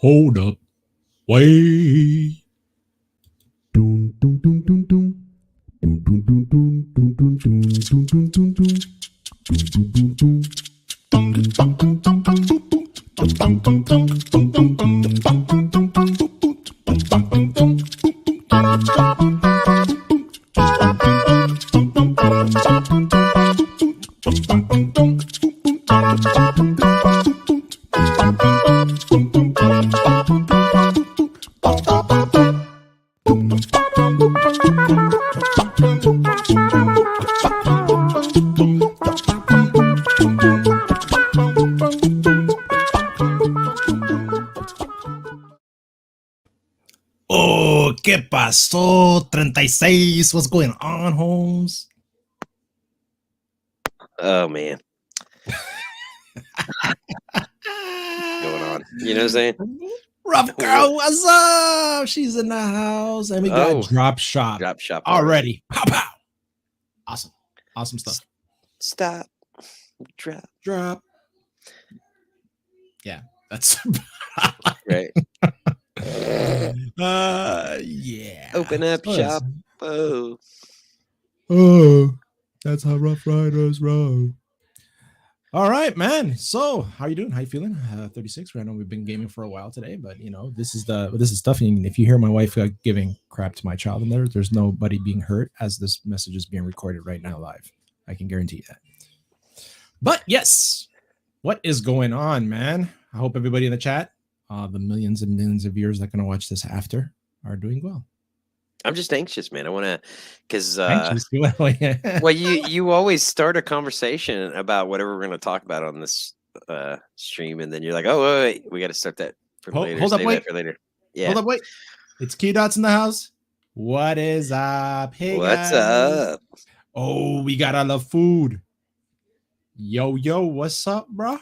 Hold up. Wait. Dun, dun, dun, dun, dun. Dun, dun, dun, dun, dun, dun, dun, dun, dun, dun, dun. Dun, dun, dun, dun. Dun, dun, dun, dun, dun, dun. Dun, dun, dun, dun, dun, dun, dun, dun, dun, dun, dun. Dun, dun, dun, dun. Oh, ¿qué pasó? 36. What's going on, Holmes? Oh man. Going on. You know what I'm saying? Rough girl, what's up? She's in the house. And we got Drop Shop. Drop Shop already. Pow pow. Awesome. Awesome stuff. Stop. Drop. Yeah, that's right. Yeah. Open up shop. Oh, that's how Rough Riders roll. All right, man. So, how you doing? How you feeling? 36. I know we've been gaming for a while today, but you know, this is stuff. And if you hear my wife giving crap to my child in there's nobody being hurt as this message is being recorded right now live. I can guarantee that. But yes, what is going on, man? I hope everybody in the chat, the millions and millions of viewers that are going to watch this after, are doing well. I'm just anxious, man. I want to, because well, you always start a conversation about whatever we're going to talk about on this stream, and then you're like, oh wait, we got to start that for later. Hold up, wait. For later. Yeah. Hold up, wait. It's Key Dots in the house. What is up? Hey, what's guys. up? Oh, we got all the food. Yo, what's up, bro?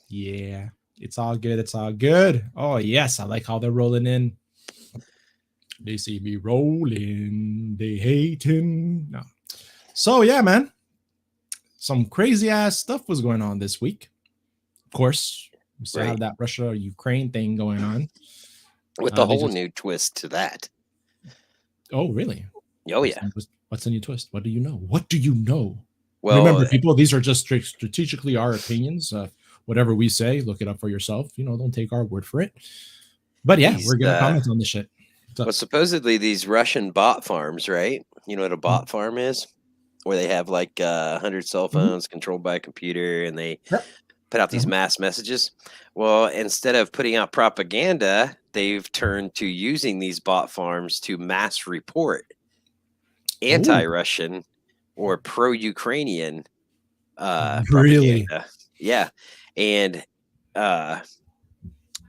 Yeah, it's all good. It's all good. Oh yes, I like how they're rolling in. They see me rolling, they hating. No. So yeah, man. Some crazy ass stuff was going on this week. Of course, we still have that Russia-Ukraine thing going on. With a whole new twist to that. Oh, really? Oh, yeah. What's the new twist? What do you know? What do you know? Well, remember, people, these are just strategically our opinions. Whatever we say, look it up for yourself. You know, don't take our word for it. But yeah, we're going to comment on this shit. Well, supposedly these Russian bot farms, right? You know what a bot farm is? Where they have like 100 cell phones controlled by a computer, and they put out these mass messages. Well, instead of putting out propaganda, they've turned to using these bot farms to mass report anti-Russian or pro-Ukrainian propaganda. Yeah. And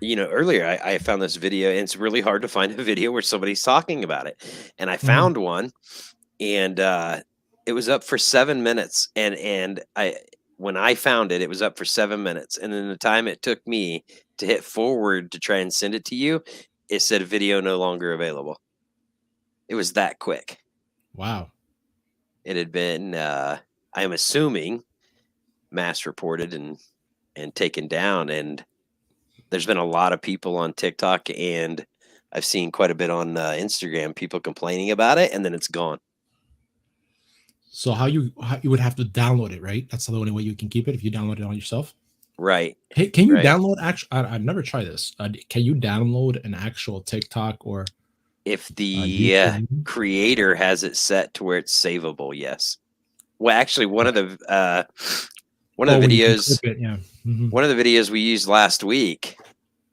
you know, earlier I found this video, and it's really hard to find a video where somebody's talking about it. And I found one, and it was up for 7 minutes. And when I found it, it was up for 7 minutes. And then the time it took me to hit forward to try and send it to you, it said video no longer available. It was that quick. Wow. It had been, I'm assuming, mass reported and taken down. And there's been a lot of people on TikTok, and I've seen quite a bit on Instagram, people complaining about it, and then it's gone. So how you would have to download it, right? That's the only way you can keep it, if you download it on yourself. Right. Hey, can you download I've never tried this. Can you download an actual TikTok, or if the creator has it set to where it's savable? Yes. Well, actually, one of the videos, one of the videos we used last week,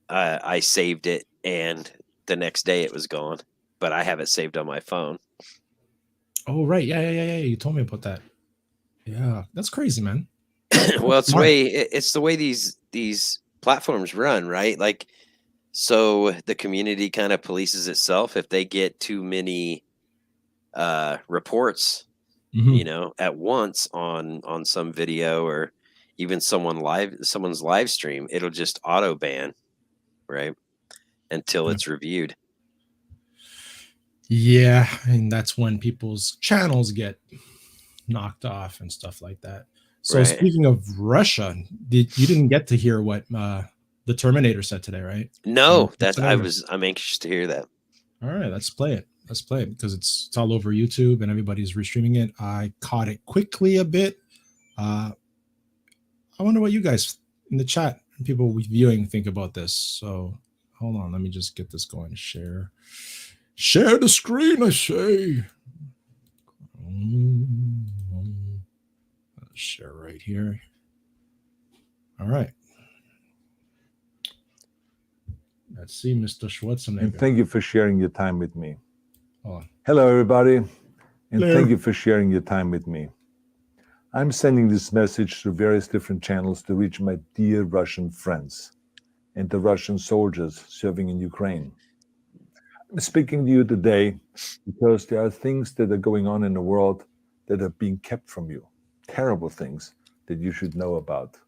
I saved it, and the next day it was gone, but I have it saved on my phone. Oh, right. Yeah. You told me about that. Yeah, that's crazy, man. Well, it's the way these platforms run, right? Like, so the community kind of polices itself. If they get too many reports, you know, at once on some video, or even someone's live stream, it'll just auto ban, right? Until it's reviewed. Yeah, and that's when people's channels get knocked off and stuff like that. So speaking of Russia, you didn't get to hear what the Terminator said today, right? No, Schwarzenegger. I'm anxious to hear that. All right, let's play it. Let's play it because it's all over YouTube and everybody's restreaming it. I caught it quickly a bit. I wonder what you guys in the chat and people viewing think about this. So hold on, let me just get this going. Share the screen, I say. Share right here. All right. Let's see, Mr. Schwarzenegger. And thank you for sharing your time with me. Oh. Hello, everybody. And Hello. Thank you for sharing your time with me. I'm sending this message through various different channels to reach my dear Russian friends and the Russian soldiers serving in Ukraine. I'm speaking to you today because there are things that are going on in the world that are being kept from you. Terrible things that you should know about.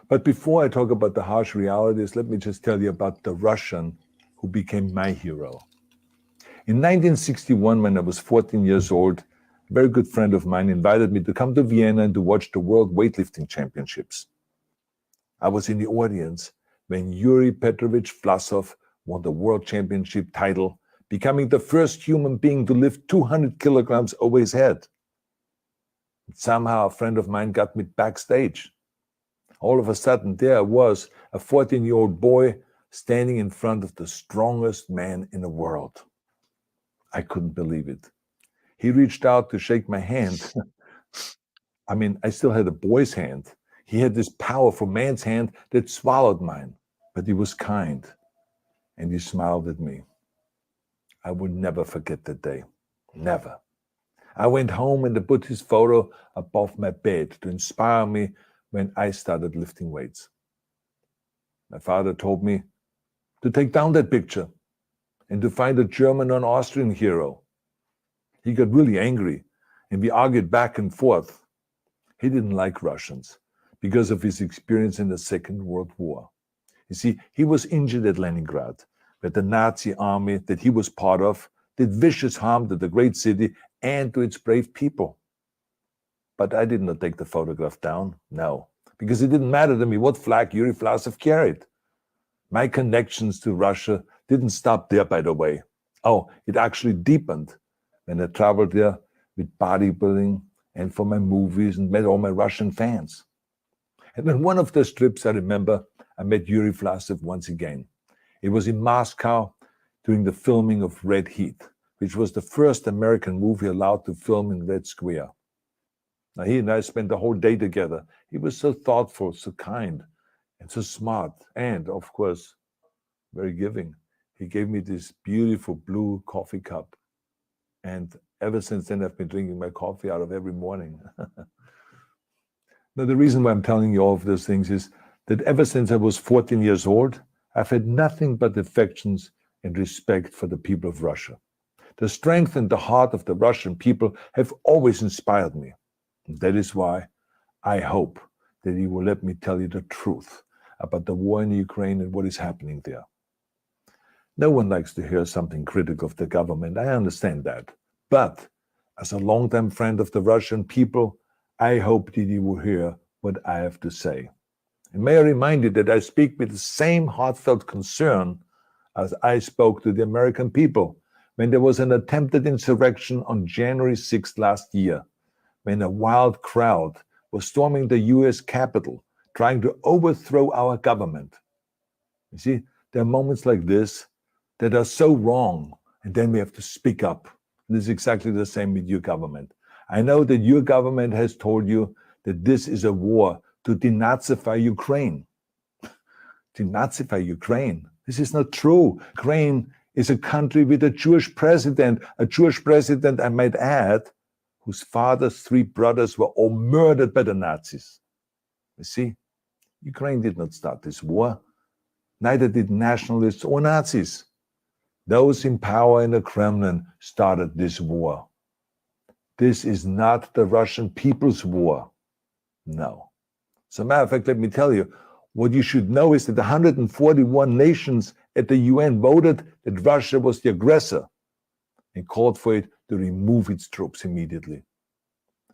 But before I talk about the harsh realities, let me just tell you about the Russian who became my hero. In 1961, when I was 14 years old, a very good friend of mine invited me to come to Vienna and to watch the World Weightlifting Championships. I was in the audience when Yuri Petrovich Vlasov won the World Championship title, becoming the first human being to lift 200 kilograms over his head. Somehow a friend of mine got me backstage. All of a sudden, there I was, a 14-year-old boy standing in front of the strongest man in the world. I couldn't believe it. He reached out to shake my hand. I mean, I still had a boy's hand. He had this powerful man's hand that swallowed mine, but he was kind, and he smiled at me. I will never forget that day. Never. I went home and I put his photo above my bed to inspire me when I started lifting weights. My father told me to take down that picture and to find a German or an Austrian hero. He got really angry and we argued back and forth. He didn't like Russians because of his experience in the Second World War. You see, he was injured at Leningrad, where the Nazi army that he was part of did vicious harm to the great city and to its brave people. But I did not take the photograph down, no, because it didn't matter to me what flag Yuri Vlasov carried. My connections to Russia didn't stop there, by the way. Oh, it actually deepened when I traveled there with bodybuilding and for my movies and met all my Russian fans. And on one of those trips, I remember I met Yuri Vlasov once again. It was in Moscow during the filming of Red Heat, which was the first American movie allowed to film in Red Square. Now, he and I spent the whole day together. He was so thoughtful, so kind, and so smart, and, of course, very giving. He gave me this beautiful blue coffee cup. And ever since then, I've been drinking my coffee out of every morning. Now, the reason why I'm telling you all of those things is that ever since I was 14 years old, I've had nothing but affections and respect for the people of Russia. The strength and the heart of the Russian people have always inspired me. And that is why I hope that you will let me tell you the truth about the war in Ukraine and what is happening there. No one likes to hear something critical of the government. I understand that. But as a longtime friend of the Russian people, I hope that you will hear what I have to say. And may I remind you that I speak with the same heartfelt concern as I spoke to the American people when there was an attempted insurrection on January 6th last year, when a wild crowd was storming the US Capitol, trying to overthrow our government. You see, there are moments like this that are so wrong, and then we have to speak up. This is exactly the same with your government. I know that your government has told you that this is a war to denazify Ukraine. Denazify Ukraine. This is not true. Ukraine is a country with a Jewish president, I might add, whose father's 3 brothers were all murdered by the Nazis. You see, Ukraine did not start this war. Neither did nationalists or Nazis. Those in power in the Kremlin started this war. This is not the Russian people's war. No. As a matter of fact, let me tell you, what you should know is that 141 nations at the UN voted that Russia was the aggressor and called for it to remove its troops immediately.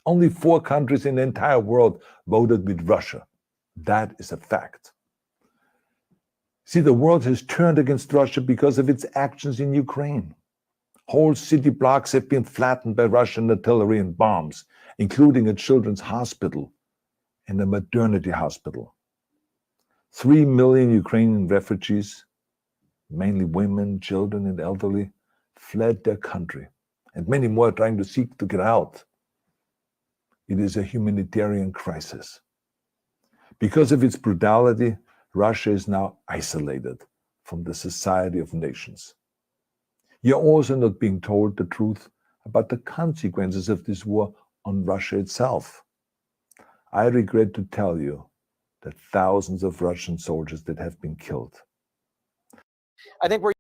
Only 4 countries in the entire world voted with Russia. That is a fact. See, the world has turned against Russia because of its actions in Ukraine. Whole city blocks have been flattened by Russian artillery and bombs, including a children's hospital and a maternity hospital. 3 million Ukrainian refugees, mainly women, children, and elderly, fled their country, and many more are trying to seek to get out. It is a humanitarian crisis. Because of its brutality, Russia is now isolated from the society of nations. You're also not being told the truth about the consequences of this war on Russia itself. I regret to tell you that thousands of Russian soldiers that have been killed. I think we're.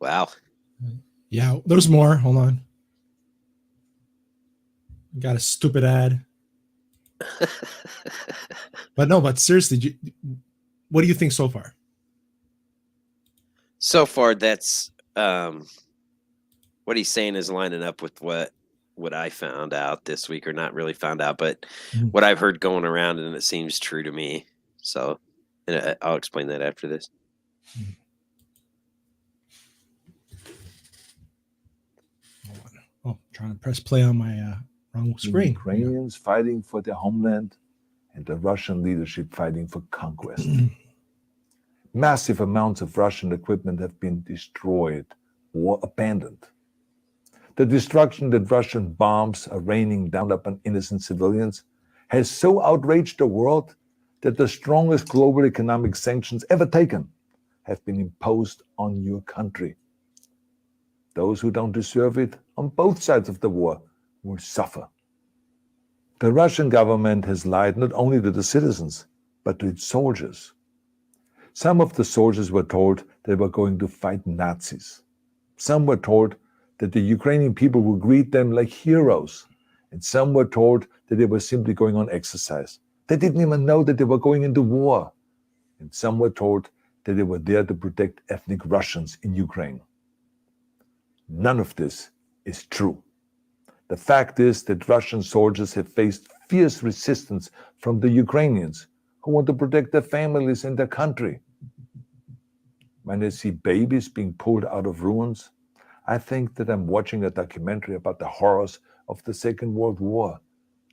Wow. Yeah, there's more. Hold on. Got a stupid ad. But seriously, what do you think so far? So far, that's what he's saying is lining up with what I found out this week, or not really found out, but what I've heard going around, and it seems true to me. So I'll explain that after this. Oh, trying to press play on my wrong screen. The Ukrainians fighting for their homeland and the Russian leadership fighting for conquest. Massive amounts of Russian equipment have been destroyed or abandoned. The destruction that Russian bombs are raining down upon innocent civilians has so outraged the world that the strongest global economic sanctions ever taken have been imposed on your country. Those who don't deserve it on both sides of the war will suffer. The Russian government has lied not only to the citizens, but to its soldiers. Some of the soldiers were told they were going to fight Nazis. Some were told that the Ukrainian people would greet them like heroes. And some were told that they were simply going on exercise. They didn't even know that they were going into war. And some were told that they were there to protect ethnic Russians in Ukraine. None of this is true. The fact is that Russian soldiers have faced fierce resistance from the Ukrainians who want to protect their families and their country. When I see babies being pulled out of ruins, I think that I'm watching a documentary about the horrors of the Second World War,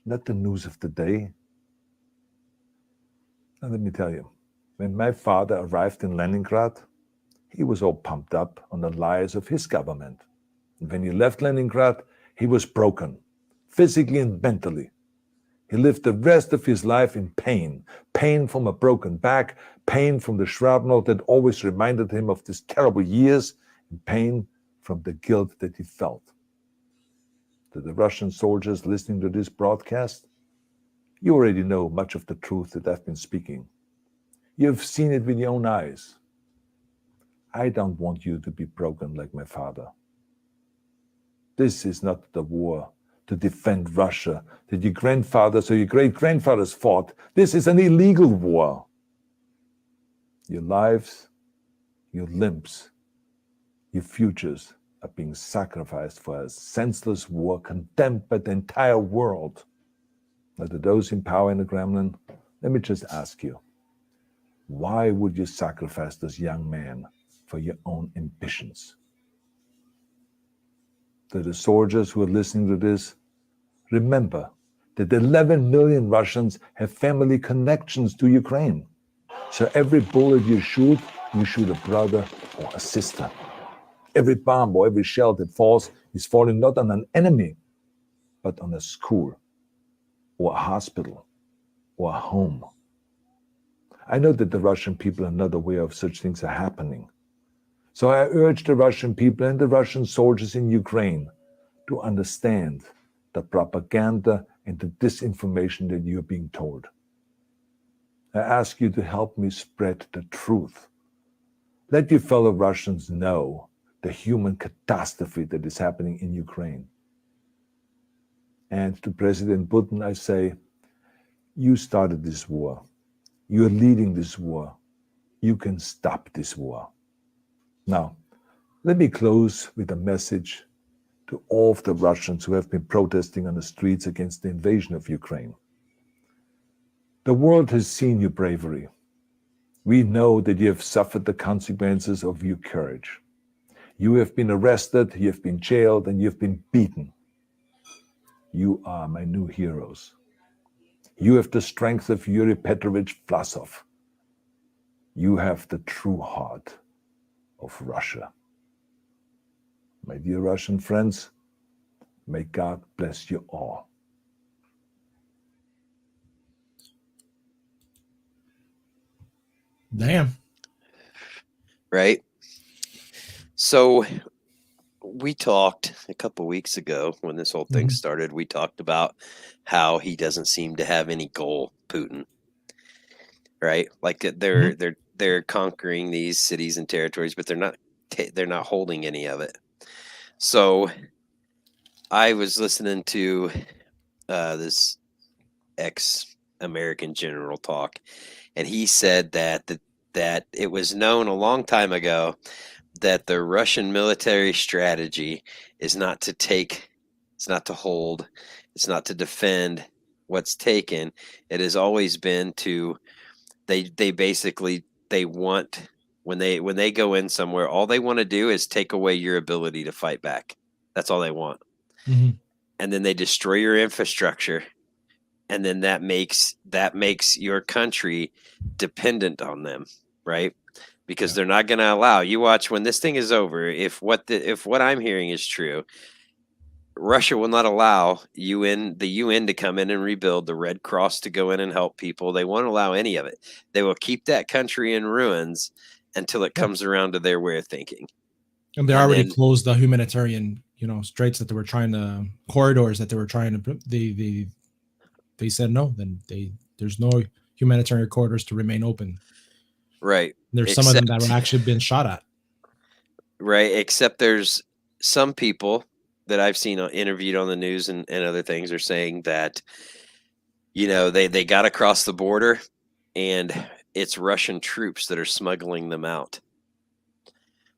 not the news of the day. Now let me tell you, when my father arrived in Leningrad, he was all pumped up on the lies of his government. And when he left Leningrad, he was broken, physically and mentally. He lived the rest of his life in pain, pain from a broken back, pain from the shrapnel that always reminded him of these terrible years, and pain from the guilt that he felt. To the Russian soldiers listening to this broadcast, you already know much of the truth that I've been speaking. You've seen it with your own eyes. I don't want you to be broken like my father. This is not the war to defend Russia that your grandfathers or your great-grandfathers fought. This is an illegal war. Your lives, your limbs, your futures are being sacrificed for a senseless war condemned by the entire world. Now, to those in power in the Kremlin, let me just ask you, why would you sacrifice this young man for your own ambitions? To the soldiers who are listening to this, remember that 11 million Russians have family connections to Ukraine. So every bullet you shoot a brother or a sister. Every bomb or every shell that falls is falling not on an enemy, but on a school or a hospital or a home. I know that the Russian people are not aware of such things are happening. So I urge the Russian people and the Russian soldiers in Ukraine to understand the propaganda and the disinformation that you're being told. I ask you to help me spread the truth. Let your fellow Russians know the human catastrophe that is happening in Ukraine. And to President Putin, I say, you started this war. You're leading this war. You can stop this war. Now, let me close with a message to all of the Russians who have been protesting on the streets against the invasion of Ukraine. The world has seen your bravery. We know that you have suffered the consequences of your courage. You have been arrested, you have been jailed, and you have been beaten. You are my new heroes. You have the strength of Yuri Petrovich Vlasov. You have the true heart of Russia. My dear Russian friends, may God bless you all. Damn. Right. So we talked a couple weeks ago when this whole thing started. We talked about how he doesn't seem to have any goal, Putin. Right? Like they're conquering these cities and territories, but they're not holding any of it. So I was listening to this ex-American general talk, and he said that it was known a long time ago that the Russian military strategy is not to take, it's not to hold, it's not to defend what's taken. It has always been to they basically they want when they go in somewhere, all they want to do is take away your ability to fight back. That's all they want. And then they destroy your infrastructure, and then that makes your country dependent on them, right? Because they're not going to allow you. Watch when this thing is over. If what I'm hearing is true, Russia will not allow the UN to come in and rebuild, the Red Cross to go in and help people. They won't allow any of it. They will keep that country in ruins until it comes around to their way of thinking. And they already closed the humanitarian, straits that they were trying to, corridors that they were trying to. They said no. Then there's no humanitarian corridors to remain open. Right. There's some of them that were actually been shot at. Right. Except there's some people that I've seen interviewed on the news and other things are saying that, they got across the border and it's Russian troops that are smuggling them out.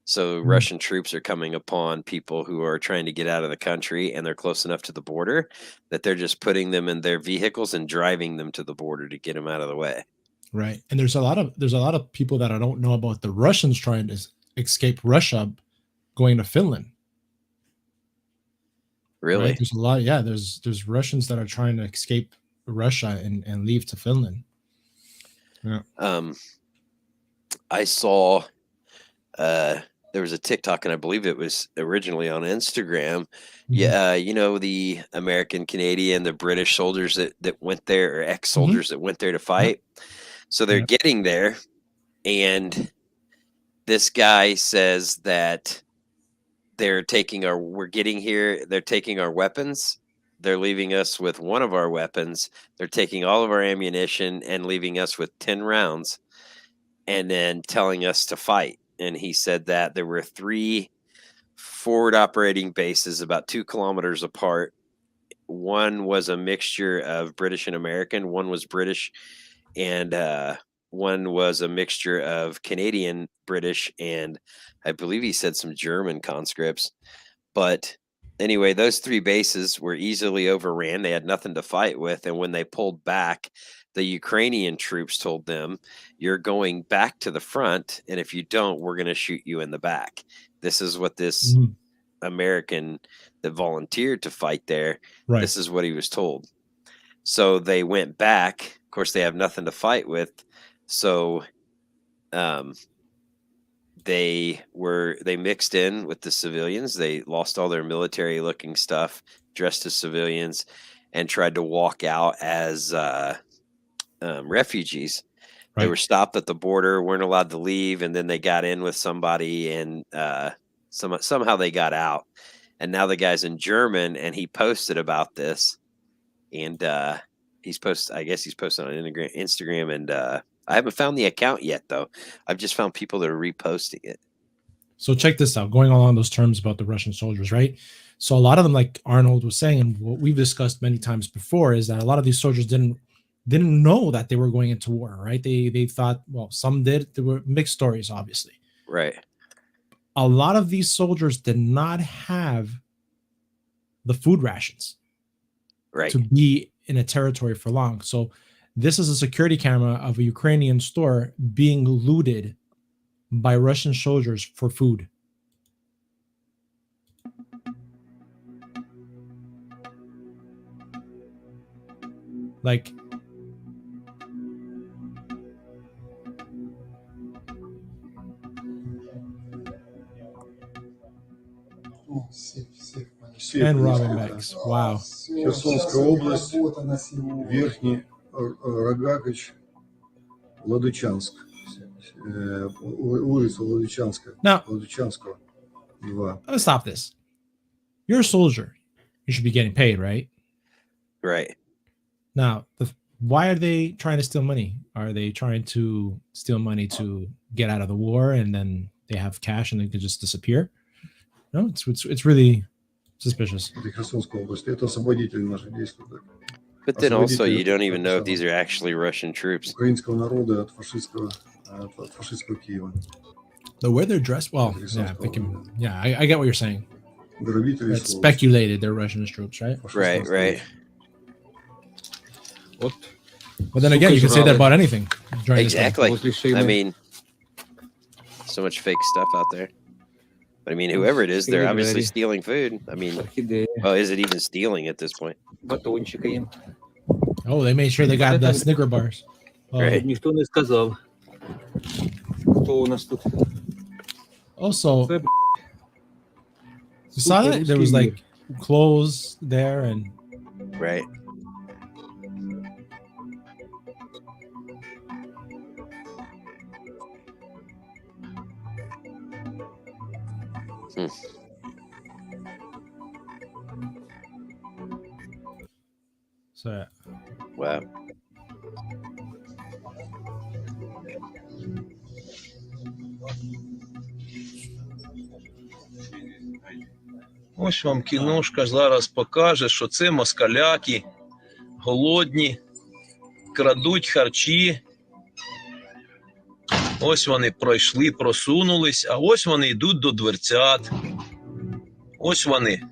So Russian troops are coming upon people who are trying to get out of the country, and they're close enough to the border that they're just putting them in their vehicles and driving them to the border to get them out of the way. Right. And there's a lot of people that I don't know about the Russians trying to escape Russia going to Finland. Really? Right? There's a lot. Yeah. There's Russians that are trying to escape Russia and leave to Finland. Yeah. I saw, there was a TikTok, and I believe it was originally on Instagram. Yeah, the American, Canadian, the British soldiers that went there, or ex-soldiers that went there to fight. So they're getting there, and this guy says that they're taking our weapons. They're leaving us with one of our weapons. They're taking all of our ammunition and leaving us with 10 rounds, and then telling us to fight. And he said that there were 3 forward operating bases about 2 kilometers apart. One was a mixture of British and American. One was British, and one was a mixture of Canadian, British, and I believe he said some German conscripts. But anyway, those 3 bases were easily overran. They had nothing to fight with. And when they pulled back, the Ukrainian troops told them, "You're going back to the front, and if you don't, we're going to shoot you in the back." This is what this American that volunteered to fight there, this is what he was told. So they went back. Of course, they have nothing to fight with. So they mixed in with the civilians. They lost all their military looking stuff, dressed as civilians, and tried to walk out as refugees. They were stopped at the border, weren't allowed to leave, and then they got in with somebody, and somehow they got out. And now the guy's in German, and he posted about this, and he's posted on Instagram, and I haven't found the account yet, though. I've just found people that are reposting it. So check this out, going along those terms about the Russian soldiers, right? So a lot of them, like Arnold was saying, and what we've discussed many times before, is that a lot of these soldiers didn't know that they were going into war, right? They thought, well, some did. There were mixed stories, obviously. Right. A lot of these soldiers did not have the food rations to be in a territory for long. So This is a security camera of a Ukrainian store being looted by Russian soldiers for food. Like, and robbing banks. Wow. Херсонская область, Верхний Рогакович, Ладычанск. Улица Ладычанская. Now, Ладычанского, 2. let's stop this. You're a soldier. You should be getting paid, right? Right. Now, why are they trying to steal money? Are they trying to steal money to get out of the war and then they have cash and they can just disappear? No, it's really suspicious. Это Херсонская область. Это освободители наших действий. But then also, you don't even know if these are actually Russian troops. Украинского народа от фашистского Киева. The way they're dressed, well, yeah, I get what you're saying. It's speculated they're Russian troops, right? Right, right. But then again, you can say that about anything. Exactly. I mean, so much fake stuff out there. But I mean, whoever it is, they're obviously stealing food. I mean, well, is it even stealing at this point? Oh, they made sure they got the Snicker bars. Oh. Right. Ніхто не сказав. Хто у нас тут? Also, you saw that? There was like clothes there and... Right. So, yeah. Wow. Ось вам кіношка зараз покаже, що це москаляки, голодні, крадуть харчі. Ось вони пройшли, просунулись, а ось вони йдуть до дверцят. Ось вони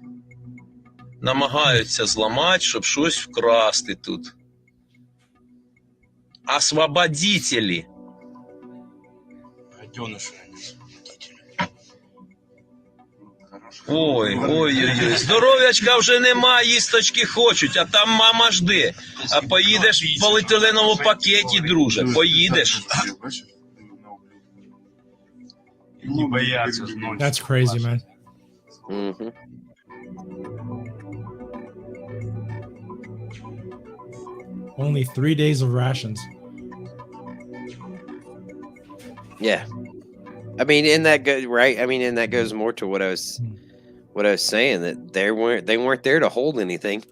намагаються зламати, щоб щось вкрасти тут. Освободителі. Ой. Здоров'ячка вже нема, їсточки хочуть, а там мама жде. А поїдеш в поліетиленовому пакеті, друже, поїдеш. Не бояться. That's crazy, man. Mm-hmm. Only 3 days of rations. Yeah. I mean, and that goes right. I mean, and that goes more to what I was saying, that they weren't there to hold anything.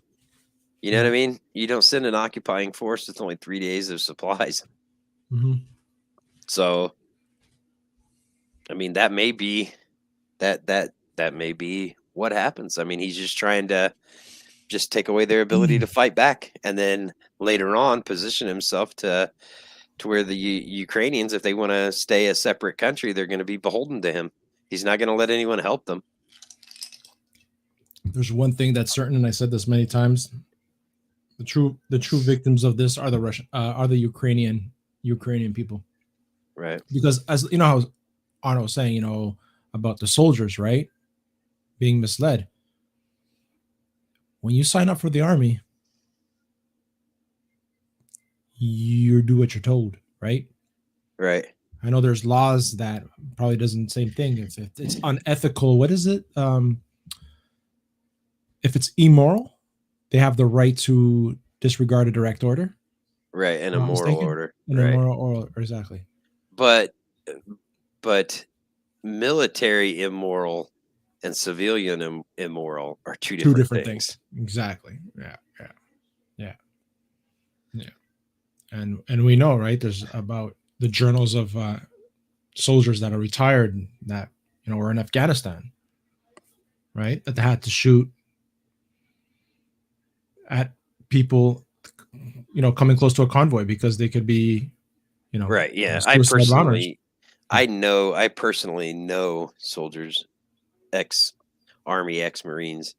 You know what I mean? You don't send an occupying force with only 3 days of supplies. Mm-hmm. So, I mean, that may be that may be what happens. I mean, he's just trying to just take away their ability to fight back, and then later on position himself to where the Ukrainians, if they want to stay a separate country, they're going to be beholden to him. He's not going to let anyone help them. There's one thing that's certain, and I said this many times: the true victims of this are the Ukrainian people, right? Because, as you know, how Arnold was saying, about the soldiers, right, being misled. When you sign up for the army, you do what you're told, right? Right. I know there's laws that probably doesn't same thing. If it's unethical, what is it? If it's immoral, they have the right to disregard a direct order. Right, an immoral order. An immoral order, exactly. But military immoral and civilian immoral are two different things. Exactly. Yeah. And we know, right? There's about the journals of soldiers that are retired that were in Afghanistan, right? That they had to shoot at people, coming close to a convoy because they could be, right. Yeah, I personally know soldiers, ex-Army, ex-Marines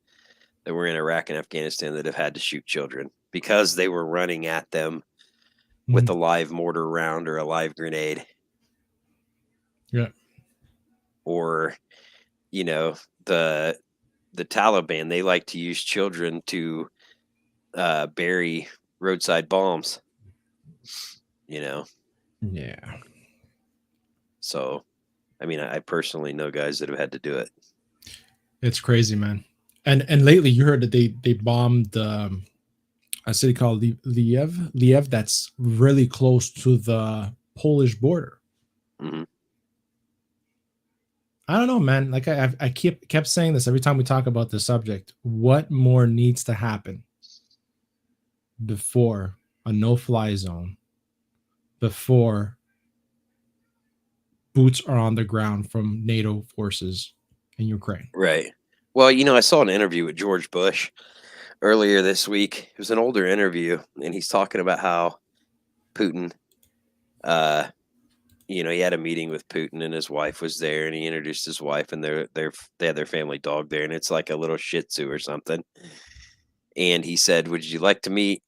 that were in Iraq and Afghanistan that have had to shoot children because they were running at them with a live mortar round or a live grenade. Yeah. Or, you know, the Taliban, they like to use children to bury roadside bombs. You know. Yeah. So, I mean, I personally know guys that have had to do it. It's crazy, man. And lately, you heard that they bombed a city called Liev, that's really close to the Polish border. Mm-hmm. I don't know, man. Like I kept saying this every time we talk about this subject. What more needs to happen before a no-fly zone, before boots are on the ground from NATO forces in Ukraine? Right. Well, you know, I saw an interview with George Bush earlier this week. It was an older interview, and he's talking about how Putin, you know, he had a meeting with Putin, and his wife was there, and he introduced his wife, and they had their family dog there, and it's like a little Shih Tzu or something. And he said, "Would you like to meet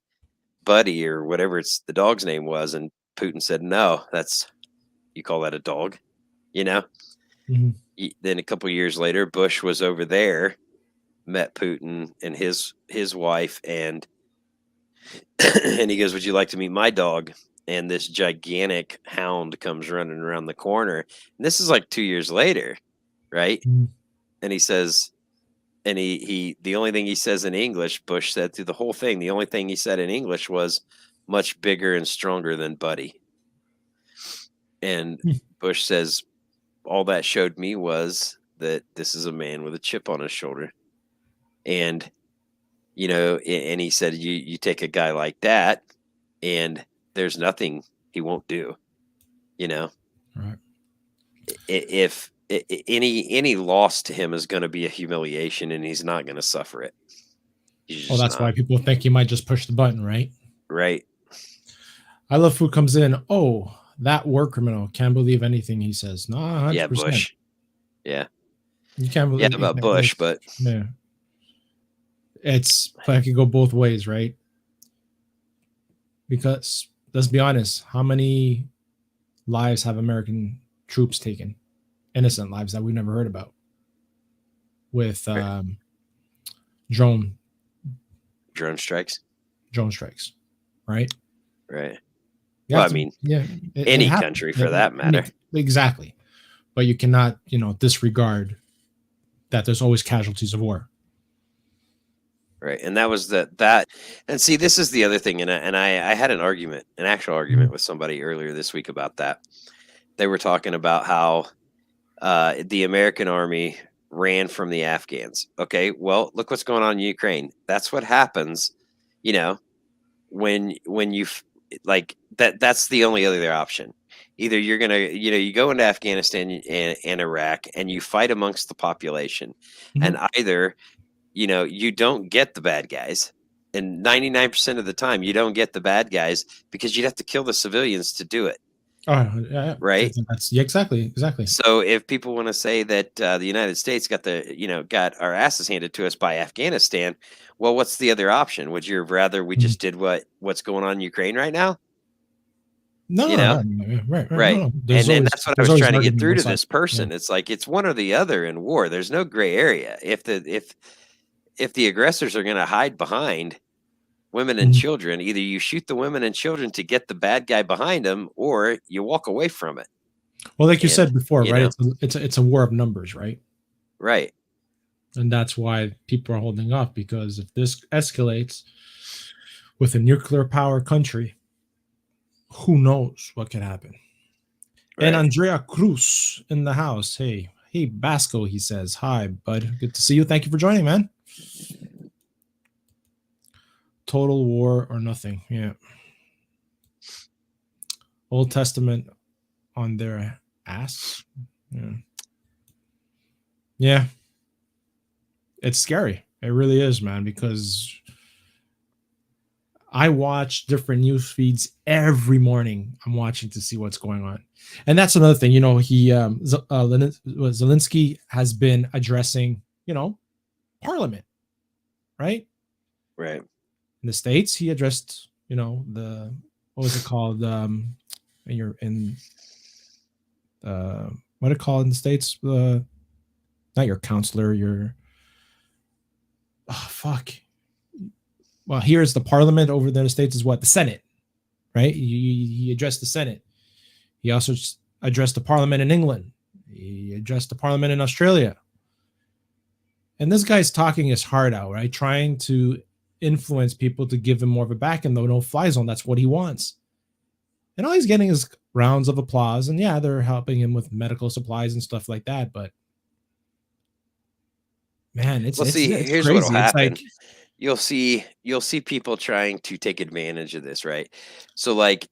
Buddy or whatever the dog's name was?" And Putin said, "No, you call that a dog, you know?" Mm-hmm. Then a couple years later, Bush was over there, met Putin and his wife, and and he goes, "Would you like to meet my dog?" And this gigantic hound comes running around the corner. And this is like 2 years later, right? Mm-hmm. And he says, and he the only thing he says in English, Bush said through the whole thing, the only thing he said in English was much bigger and stronger than Buddy. And Bush says, all that showed me was that this is a man with a chip on his shoulder. And, you know, and he said, you take a guy like that and there's nothing he won't do, you know. Right. If any loss to him is going to be a humiliation, and he's not going to suffer it. Well, that's why people think he might just push the button, right? Right. I love who comes in. Oh, that war criminal can't believe anything he says. No, 100%. Yeah, Bush. Yeah. You can't believe. Yeah, about Bush, but yeah, it's like it could go both ways, right? Because let's be honest, how many lives have American troops taken? Innocent lives that we've never heard about with drone strikes, right? Right. Well, I mean, yeah, any country for that matter. Exactly. But you cannot, disregard that there's always casualties of war. Right. And that was that. And see, this is the other thing. And I had an actual argument with somebody earlier this week about that. They were talking about how the American army ran from the Afghans. Okay, well, look what's going on in Ukraine. That's what happens, when you like that. That's the only other option. Either you're gonna, you go into Afghanistan and Iraq and you fight amongst the population, and either, you don't get the bad guys. And 99% of the time, you don't get the bad guys because you'd have to kill the civilians to do it. Oh, yeah, right. Yeah, exactly. So if people want to say that the United States got got our asses handed to us by Afghanistan, well, what's the other option? Would you rather we just did what's going on in Ukraine right now? No, right. No. And that's what I was trying to get through to this person. Yeah. It's like it's one or the other in war. There's no gray area. If the aggressors are going to hide behind women and children, either you shoot the women and children to get the bad guy behind them, or you walk away from it. Well, like you said before, right? It's a war of numbers, right? Right. And that's why people are holding off, because if this escalates with a nuclear power country, who knows what could happen? Right. And Andrea Cruz in the house. Hey, Basco, he says. Hi, bud. Good to see you. Thank you for joining, man. Total war or nothing. Yeah. Old Testament on their ass. Yeah. It's scary. It really is, man, because I watch different news feeds every morning. I'm watching to see what's going on. And that's another thing, Zelensky has been addressing, Parliament, right? Right. In the States, he addressed, the what was it called? And you're in what do it called in the States? Not your counselor, your fuck. Well, here's the parliament. Over there in the States is what? The Senate, right? He addressed the Senate. He also addressed the parliament in England. He addressed the parliament in Australia. And this guy's talking his heart out, right? Trying to influence people to give him more of a back in the no-fly zone. That's what he wants. And all he's getting is rounds of applause. And yeah, they're helping him with medical supplies and stuff like that. But man, it's here's crazy. what'll happen. It's like you'll see people trying to take advantage of this, right? So like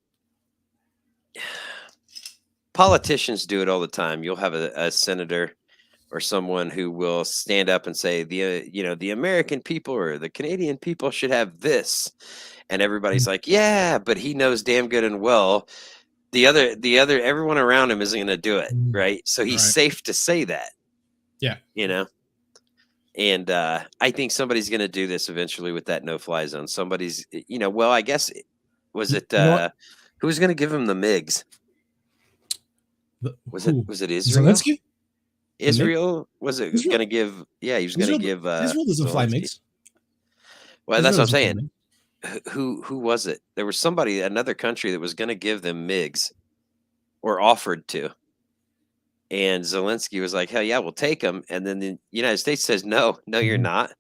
politicians do it all the time. You'll have a senator or someone who will stand up and say the American people or the Canadian people should have this, and everybody's like, yeah, but he knows damn good and well the other everyone around him isn't going to do it, right? So he's safe to say that. Yeah, and I think somebody's going to do this eventually with that no-fly zone. Somebody's, well, I guess was it who was going to give him the MiGs? Was it Israel? Zelensky? Israel? Was it going to give? Yeah, he was going to give. Israel doesn't fly MiGs. Well, that's what I'm saying. Who was it? There was another country that was going to give them MiGs, or offered to. And Zelensky was like, hell yeah, we'll take them. And then the United States says, no, you're not.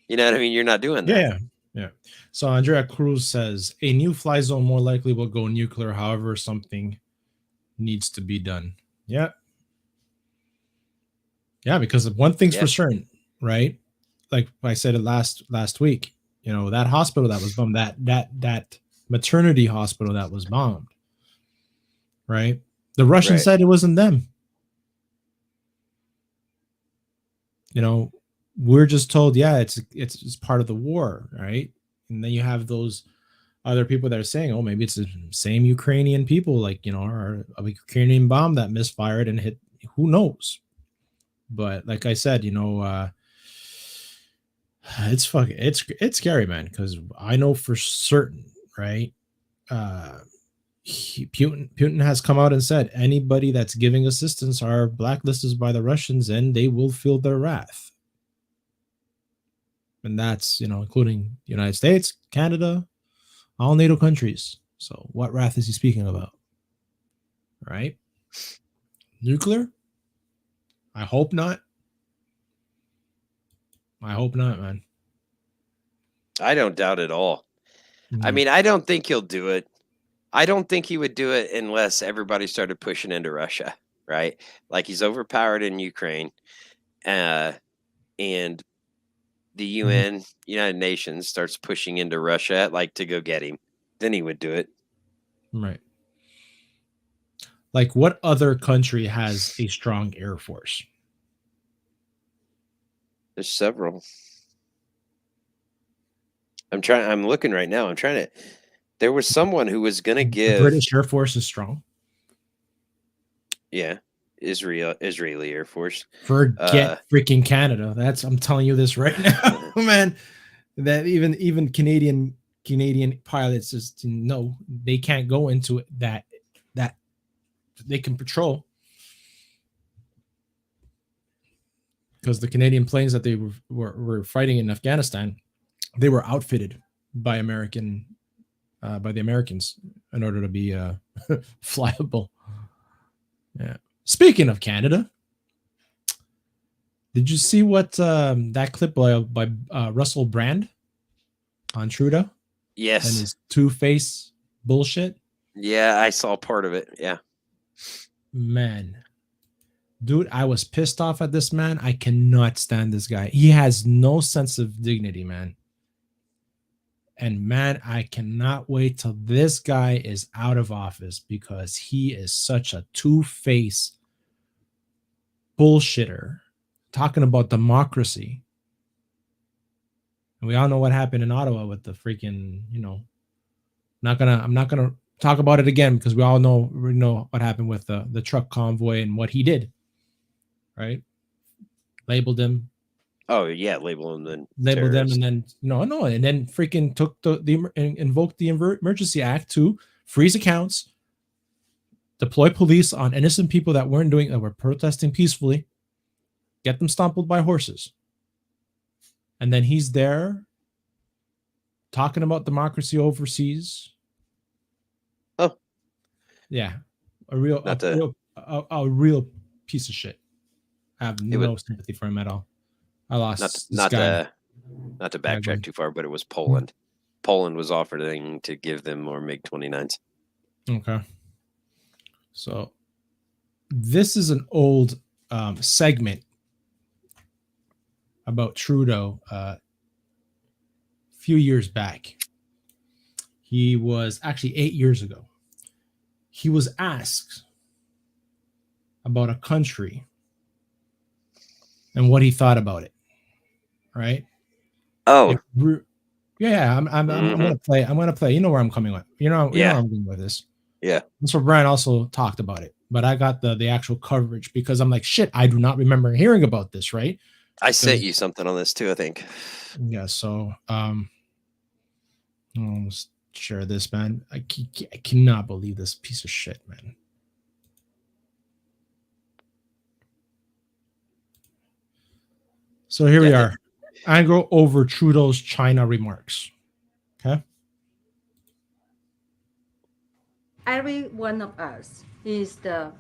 You know what I mean? You're not doing that. Yeah. So Andrea Cruz says a new fly zone more likely will go nuclear. However, something needs to be done. Yeah. Yeah, because one thing's for certain, right? Like I said it last week, that hospital that was bombed, that maternity hospital that was bombed, right? The Russians said it wasn't them. We're just told, it's part of the war, right? And then you have those other people that are saying, oh, maybe it's the same Ukrainian people, like, or a Ukrainian bomb that misfired and hit, who knows? But like I said, it's scary, man, because I know for certain, right? Putin has come out and said anybody that's giving assistance are blacklisted by the Russians and they will feel their wrath. And that's, including the United States, Canada, all NATO countries. So what wrath is he speaking about? Right? Nuclear? I hope not. I hope not, man. I don't doubt at all. I mean, I don't think he'll do it. I don't think he would do it unless everybody started pushing into Russia, right? Like he's overpowered in Ukraine, and the UN, United Nations, starts pushing into Russia, like to go get him. Then he would do it. Right. Like what other country has a strong air force? There's several. I'm looking right now. There was someone who was going to give. The British Air Force is strong. Yeah. Israeli Air Force. Forget freaking Canada. I'm telling you this right now, man. That even Canadian pilots just no, they can't go into that they can patrol. Because the Canadian planes that they were fighting in Afghanistan, they were outfitted by the Americans in order to be flyable. Yeah. Speaking of Canada, did you see what that clip by Russell Brand on Trudeau? Yes. And his two-face bullshit? Yeah, I saw part of it. Yeah. Man. Dude, I was pissed off at this man. I cannot stand this guy. He has no sense of dignity, man. And man, I cannot wait till this guy is out of office because he is such a two-face bullshitter talking about democracy. And we all know what happened in Ottawa with the freaking, I'm not gonna talk about it again because we know what happened with the truck convoy and what he did. Right? Labeled him. Oh yeah, label him then. Labeled them and then and then freaking took invoked the Emergency Act to freeze accounts, deploy police on innocent people that were protesting peacefully, get them stumbled by horses. And then he's there talking about democracy overseas. Oh. Yeah. A real piece of shit. I have no sympathy for him at all. I lost not to backtrack too far, but it was Poland. Poland was offering to give them more MiG-29s. Okay. So this is an old segment about Trudeau a few years back. He was actually 8 years ago. He was asked about a country and what he thought about it. Right? Oh. Yeah, I'm gonna play. I'm gonna play. You know where I'm coming with. You know where I'm going with this. Yeah. That's where Brian also talked about it. But I got the actual coverage because I'm like, shit, I do not remember hearing about this, right? I sent you something on this too, I think. Yeah, so I'll share this, man. I cannot believe this piece of shit, man. So here we are. Anger over Trudeau's China remarks. Okay. Every one of us is the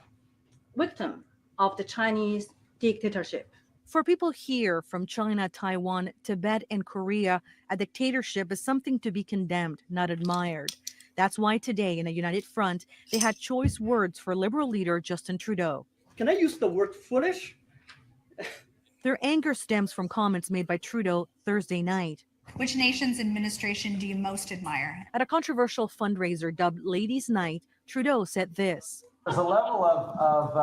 victim of the Chinese dictatorship. For people here from China, Taiwan, Tibet, and Korea, a dictatorship is something to be condemned, not admired. That's why today in a united front, they had choice words for Liberal leader Justin Trudeau. Can I use the word foolish? Their anger stems from comments made by Trudeau Thursday night. Which nation's administration do you most admire? At a controversial fundraiser dubbed Ladies' Night, Trudeau said this. There's a level of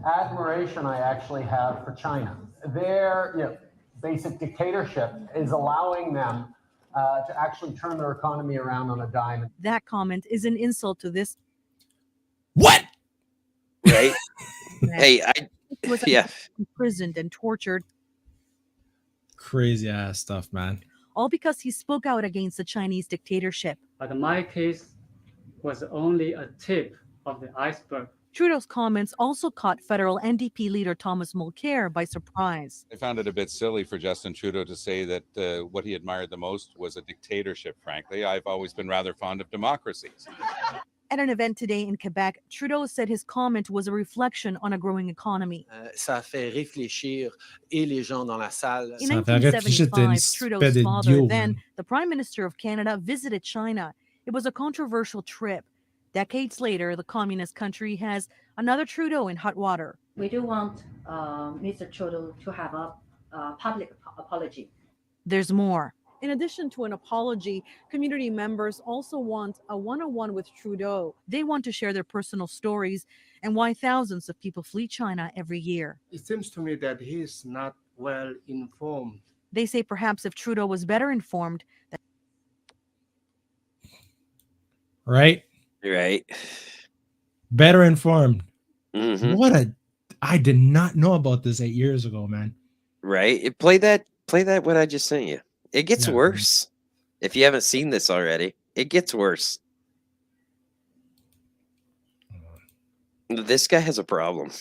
admiration I actually have for China. Their basic dictatorship is allowing them to actually turn their economy around on a dime. That comment is an insult to this. What? Right? Hey, He was imprisoned and tortured. Crazy ass stuff, man. All because he spoke out against the Chinese dictatorship. But my case was only a tip of the iceberg. Trudeau's comments also caught federal NDP leader Thomas Mulcair by surprise. I found it a bit silly for Justin Trudeau to say that what he admired the most was a dictatorship, frankly. I've always been rather fond of democracies. At an event today in Quebec, Trudeau said his comment was a reflection on a growing economy. Ça fait réfléchir et les gens dans la salle. In 1975, Trudeau's father, then the Prime Minister of Canada, visited China. It was a controversial trip. Decades later, the communist country has another Trudeau in hot water. We do want Mr. Trudeau to have a public apology. There's more. In addition to an apology, community members also want a one-on-one with Trudeau. They want to share their personal stories and why thousands of people flee China every year. It seems to me that he is not well informed. They say perhaps if Trudeau was better informed. Right? Better informed. Mm-hmm. I did not know about this 8 years ago, man. Right? Play that what I just sent you. It gets worse. If you haven't seen this already, it gets worse. This guy has a problem.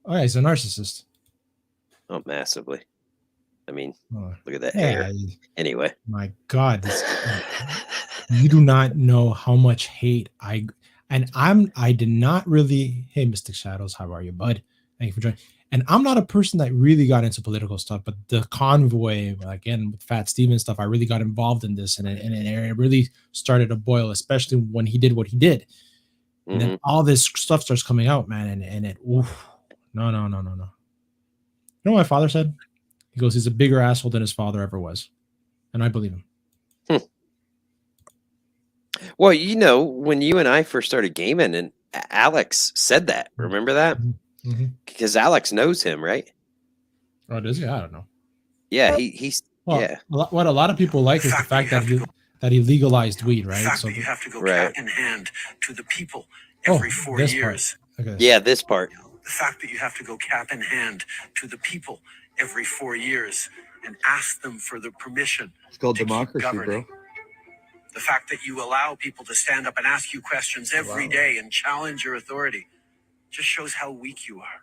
Oh, yeah, he's a narcissist. Oh, massively. I mean, look at that Yeah. hair. Anyway. My God. You do not know how much hate I did not really. Hey, Mystic Shadows, how are you, bud? Thank you for joining. And I'm not a person that really got into political stuff, but the convoy, again, with Fat Steven stuff, I really got involved in this, and it really started to boil, especially when he did what he did. And then all this stuff starts coming out, man, and it, oof, no. You know what my father said? He goes, he's a bigger asshole than his father ever was. And I believe him. Well, you know, when you and I first started gaming, and Alex said that, remember that? Because Alex knows him, right? Oh, does he? I don't know. Yeah, he's yeah. What a lot of people like is the fact that he legalized weed, right? The fact that you have to go cap in hand to the people every 4 years. Okay. Yeah, this part. The fact that you have to go cap in hand to the people every 4 years and ask them for the permission. It's called democracy, bro. The fact that you allow people to stand up and ask you questions every day and challenge your authority just shows how weak you are,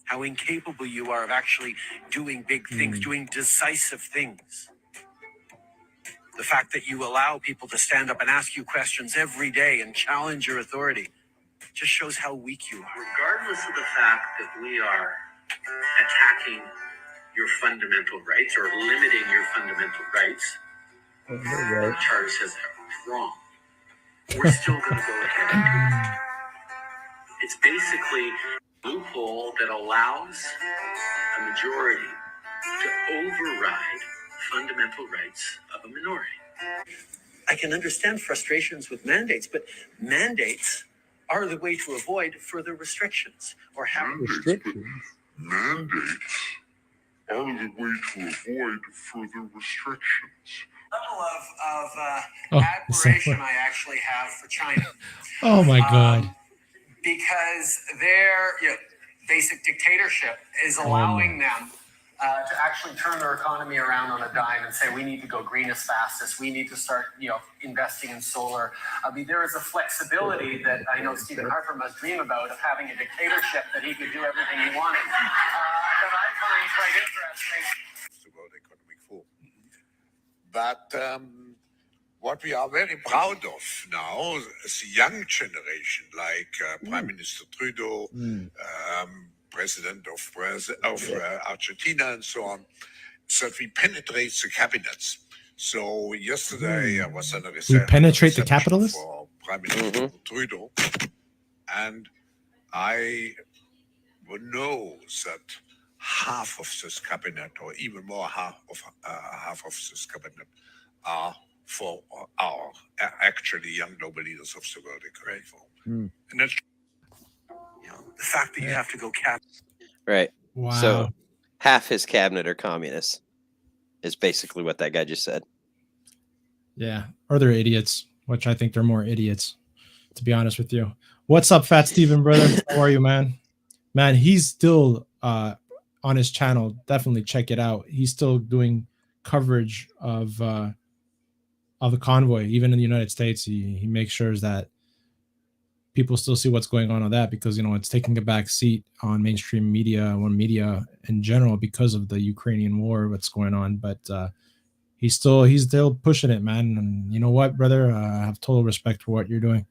how incapable you are of actually doing big things, doing decisive things. The fact that you allow people to stand up and ask you questions every day and challenge your authority just shows how weak you are. Regardless of the fact that we are attacking your fundamental rights or limiting your fundamental rights, the charter says that wrong. We're still going to go ahead and do it. It's basically a loophole that allows a majority to override fundamental rights of a minority. I can understand frustrations with mandates, but mandates are the way to avoid further restrictions or having restrictions. Mandates are the way to avoid further restrictions. Level of admiration I actually have for China. Oh my God. Because their basic dictatorship is allowing them to actually turn their economy around on a dime and say, we need to go green as fast as we need to start, investing in solar. I mean, there is a flexibility that I know Stephen Harper must dream about of having a dictatorship that he could do everything he wanted. That I find quite interesting. About economic forum. But what we are very proud of now is the young generation, like Prime Minister Trudeau, President of Argentina, and so on, so that we penetrate the cabinets. So yesterday I was on a We penetrate the capitalists? for Prime Minister Trudeau, and I know that half of this cabinet, or even more half of this cabinet, are for our actually young noble leaders of the World Economic Forum. And that's The fact that you have to go Right. Wow. So half his cabinet are communists is basically what that guy just said. Yeah. Or they're idiots, which I think they're more idiots, to be honest with you. What's up, Fat Steven, brother? How are you, man? Man, he's still on his channel. Definitely check it out. He's still doing coverage of the convoy, even in the United States. He makes sure that people still see what's going on that, because it's taking a back seat on mainstream media, on media in general, because of the Ukrainian war, what's going on. But he's still pushing it, man. And you know what, brother? I have total respect for what you're doing.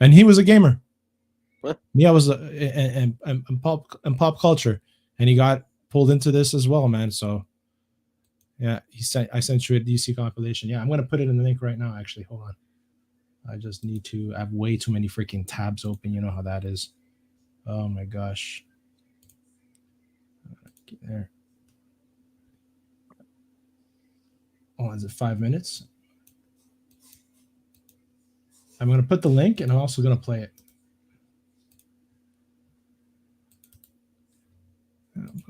And he was a gamer. What? Me, I was in pop culture, and he got pulled into this as well, man. So yeah, I sent you a DC compilation. Yeah, I'm gonna put it in the link right now. Actually, hold on. I just need to. I have way too many freaking tabs open. You know how that is. Oh my gosh. Get there. Oh, is it 5 minutes? I'm going to put the link, and I'm also going to play it.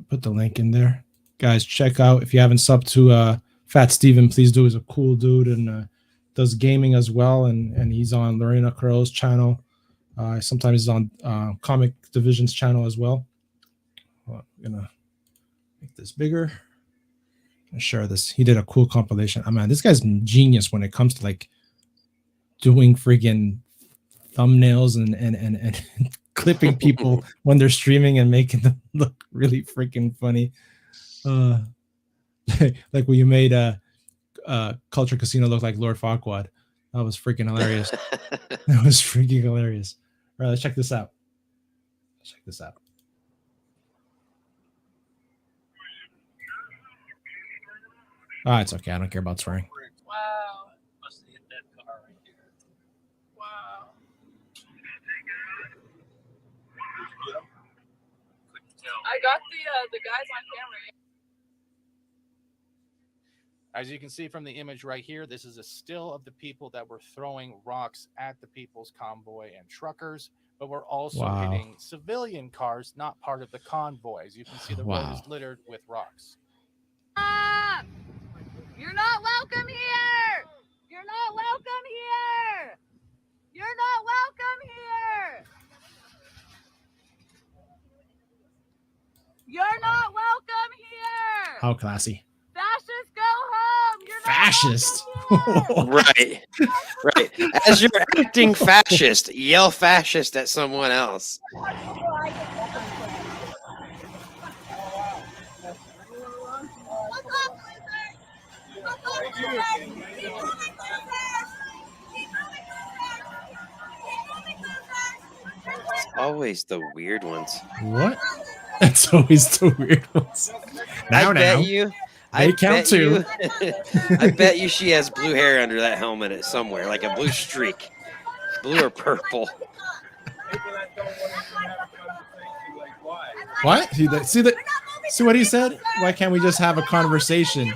Put the link in there. Guys, check out, if you haven't subbed to Fat Steven, please do. He's a cool dude and does gaming as well. And he's on Lorena Crow's channel. Sometimes he's on Comic Division's channel as well. I'm going to make this bigger. And share this. He did a cool compilation. Oh, man, this guy's genius when it comes to like doing freaking thumbnails and clipping people when they're streaming and making them look really freaking funny. Like when you made Culture Casino look like Lord Farquaad. That was freaking hilarious. That was freaking hilarious. All right, let's check this out. Check this out. Oh, it's okay. I don't care about swearing. Wow. Must hit that car right there. Wow. I got the guys on camera. As you can see from the image right here, this is a still of the people that were throwing rocks at the People's Convoy and truckers, but we're also hitting civilian cars, not part of the convoy. As you can see, the road is littered with rocks. You're not welcome here! You're not welcome here! You're not welcome here! You're not welcome here! How classy. Fascists, go home! You're fascist. Right. Right. As you're acting fascist, yell fascist at someone else. It's always the weird ones. What? That's always the weird ones. Now, I bet you. They count too. I bet you she has blue hair under that helmet somewhere, like a blue streak, blue or purple. What? See that? See what he said? Why can't we just have a conversation?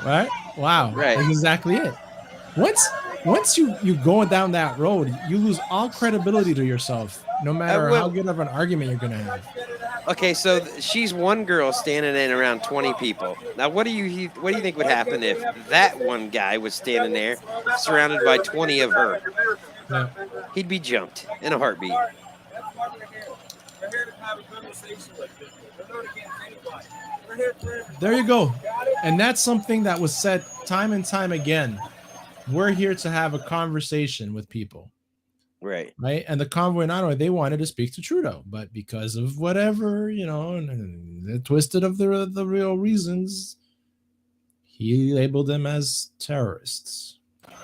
Right? Wow. Right. That's exactly it. Once you go down that road, you lose all credibility to yourself, no matter how good of an argument you're gonna have. Okay, so she's one girl standing in around 20 people. Now, what do you think would happen if that one guy was standing there, surrounded by 20 of her? Yeah. He'd be jumped in a heartbeat. There you go. And that's something that was said time and time again. We're here to have a conversation with people. Right. Right. And the convoy, not only they wanted to speak to Trudeau, but because of whatever, and they're twisted of the real reasons, he labeled them as terrorists. Everybody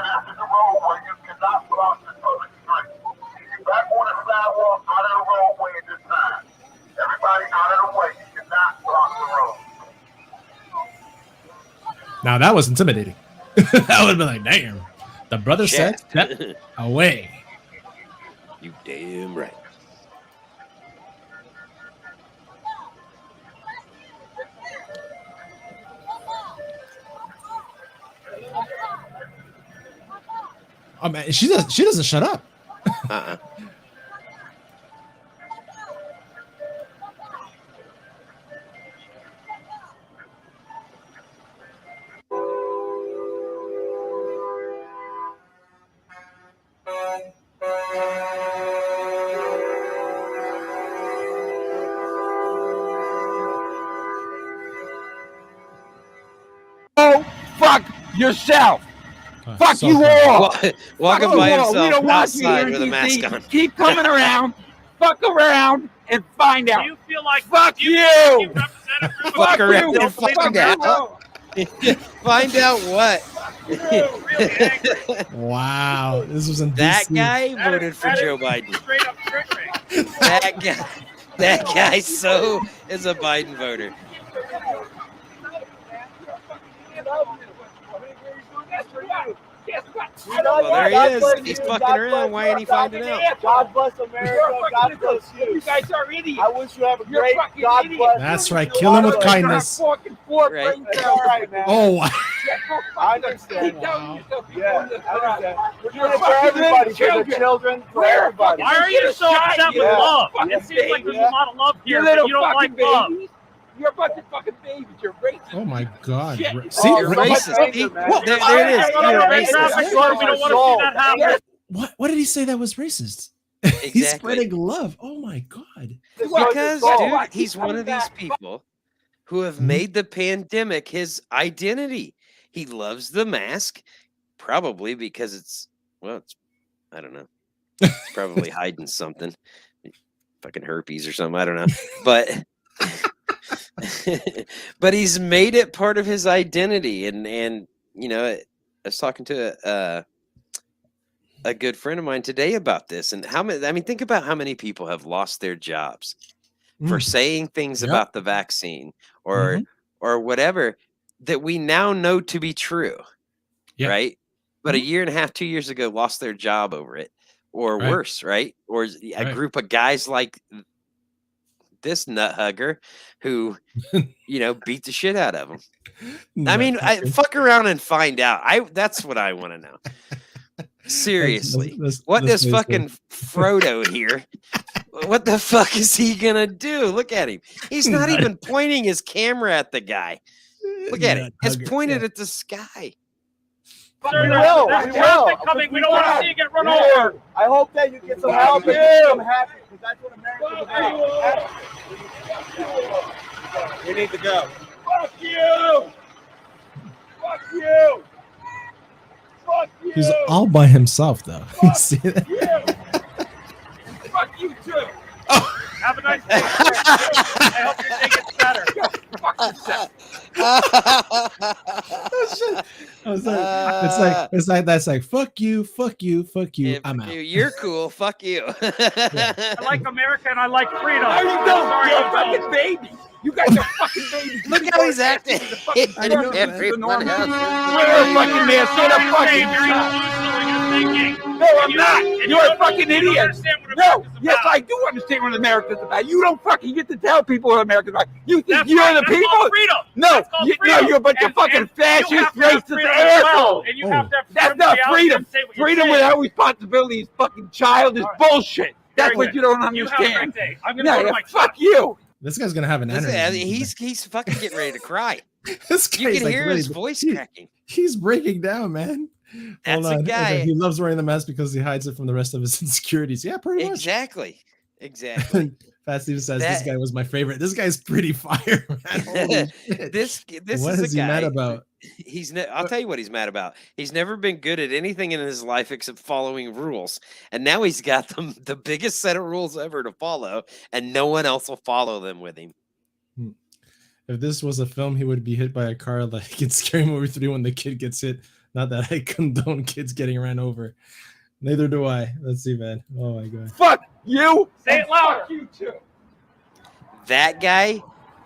after the roadway, you cannot block the public street. Get back on the sidewalk, out of the roadway at this time. Everybody out of the way. You cannot block the road. Now that was intimidating. That would have been like, damn. The brother said, step away. You damn right. Oh man, she doesn't shut up. Go fuck yourself. Fuck so you all. Walking Fuck by you all. himself We don't want you outside here in with a mask DC. on. Keep coming around. Fuck around and find out. Do you feel like fuck you? Fuck around and Fuck find you. out. Find out what? Wow, this was in That DC. guy voted for Joe Biden. Straight up trickery. That guy is a Biden voter. Well, there he is. He's fucking around. Why ain't he finding out? God bless America. God bless you. You guys are idiots. I wish you have a great God bless. That's right. Kill him with kindness. Right. All right, man. Oh, wow. I understand. Yeah, I understand. We're doing it for everybody, for the children, for everybody. Why are you so upset with love? It seems like there's a lot of love here, but you don't like love. You're a bunch of fucking babies. You're racist. Oh my God. Shit. See, You're racist. There it is. You're racist. We don't want to see that happen. What did he say that was racist? He's Exactly. spreading love. Oh my God. Because, dude, he's one of these people who have made the pandemic his identity. He loves the mask, probably because it's I don't know. It's probably hiding something. Fucking herpes or something. I don't know. But he's made it part of his identity. And I was talking to a good friend of mine today about this, and think about how many people have lost their jobs for saying things about the vaccine or whatever that we now know to be true. Right. But a year and a half, 2 years ago, lost their job over it, or worse. Right. Or a group of guys like this nut hugger who, beat the shit out of him. Fuck around and find out. That's what I want to know. Seriously, what does fucking Frodo here? What the fuck is he gonna do? Look at him. He's not even pointing his camera at the guy. Look at it. It's pointed at the sky. Sir, there's traffic coming. We don't want to see you get run over. I hope that you get some help and become happy, because that's what America's about. We need to go. Fuck you! Fuck you! Fuck you! He's all by himself, though. You see that? Fuck you too! Have a nice day. I hope your day gets better. Fuck yourself. It's like that's like fuck you. Yeah, I'm out. You're cool. Fuck you. I like America and I like freedom. No, you don't. You're a fucking baby. You guys are fucking babies. Look how he's acting. I know, Everyone else. You're a fucking man. Shut up, fucking. No, I'm not. You're a fucking idiot. No, yes, I do understand what America's about. You don't fucking get to tell people what America's about. You think you're the people? No, you're a bunch of fucking fascist, racist assholes. That's not freedom. Freedom without responsibility is fucking childish bullshit. That's what you don't understand. Fuck you. This guy's gonna have an energy. He's fucking getting ready to cry. This You guy's can like hear ready his to- voice he- cracking. He's breaking down, man. That's Hold a on. guy. He loves wearing the mask because he hides it from the rest of his insecurities. Yeah, pretty much. Exactly. Fat Steven says this guy was my favorite. This guy's pretty fire, man. Holy shit. This What is is a he guy. mad about? I'll tell you what he's mad about. He's never been good at anything in his life except following rules, and now he's got the biggest set of rules ever to follow, and no one else will follow them with him. If this was a film, he would be hit by a car like in Scary Movie 3 when the kid gets hit. Not that I condone kids getting ran over. Neither do I. Let's see, man. Oh my god. Fuck you. Say it louder. Fuck you too. That guy,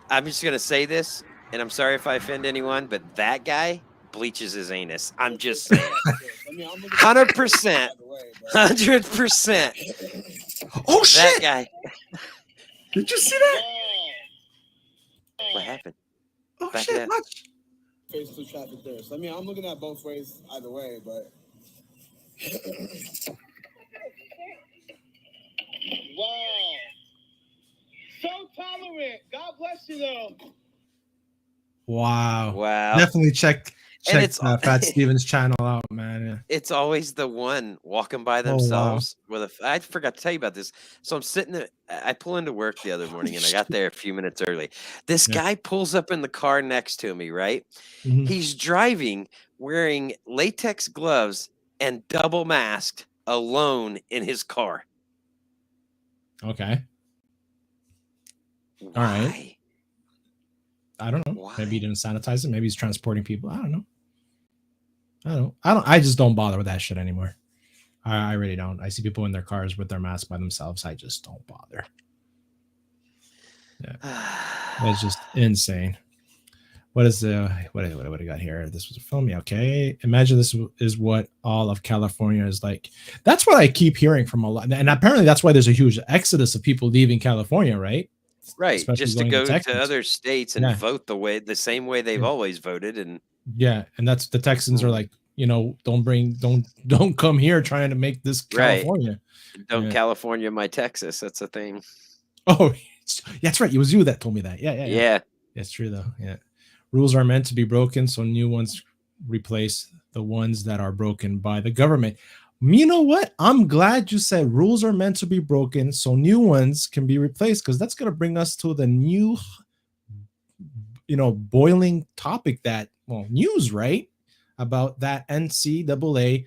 I'm just gonna say this, and I'm sorry if I offend anyone, but that guy bleaches his anus. I'm just saying. 100%. 100%. Oh shit! That guy. Did you see that? What happened? Oh Back shit! up. Watch. Phase 2 traffic there. So I mean, I'm looking at both ways either way, but Wow. So tolerant. God bless you, though. Wow. Wow. Definitely check And it's- Fat Steven's channel out, man. Yeah. It's always the one walking by wow. themselves with a. I forgot to tell you about this. So I'm sitting there. I pull into work the other morning, and I got there a few minutes early. This guy pulls up in the car next to me. Right, Mhm. he's driving wearing latex gloves and double masked, alone in his car. Okay. All right. I don't know. Maybe he didn't sanitize it. Maybe he's transporting people. I don't know. I just don't bother with that shit anymore. I really don't. I see people in their cars with their mask by themselves. I just don't bother. Yeah. That's just insane. What is the what do we got here? This was a film. Yeah, okay. Imagine this is what all of California is like. That's what I keep hearing from a lot. And apparently that's why there's a huge exodus of people leaving California, right? Right, Especially just to going go to Texas. other states and Yeah. vote the same way they've always voted, and Yeah, and that's the Texans are like, don't come here trying to make this California. Right. Don't Yeah. California my Texas. That's a thing. Oh, that's right. It was you that told me that. Yeah. Yeah. That's true though. Yeah. Rules are meant to be broken, so new ones replace the ones that are broken by the government. You know what? I'm glad you said rules are meant to be broken, so new ones can be replaced, because that's going to bring us to the new, boiling topic news, right? About that NCAA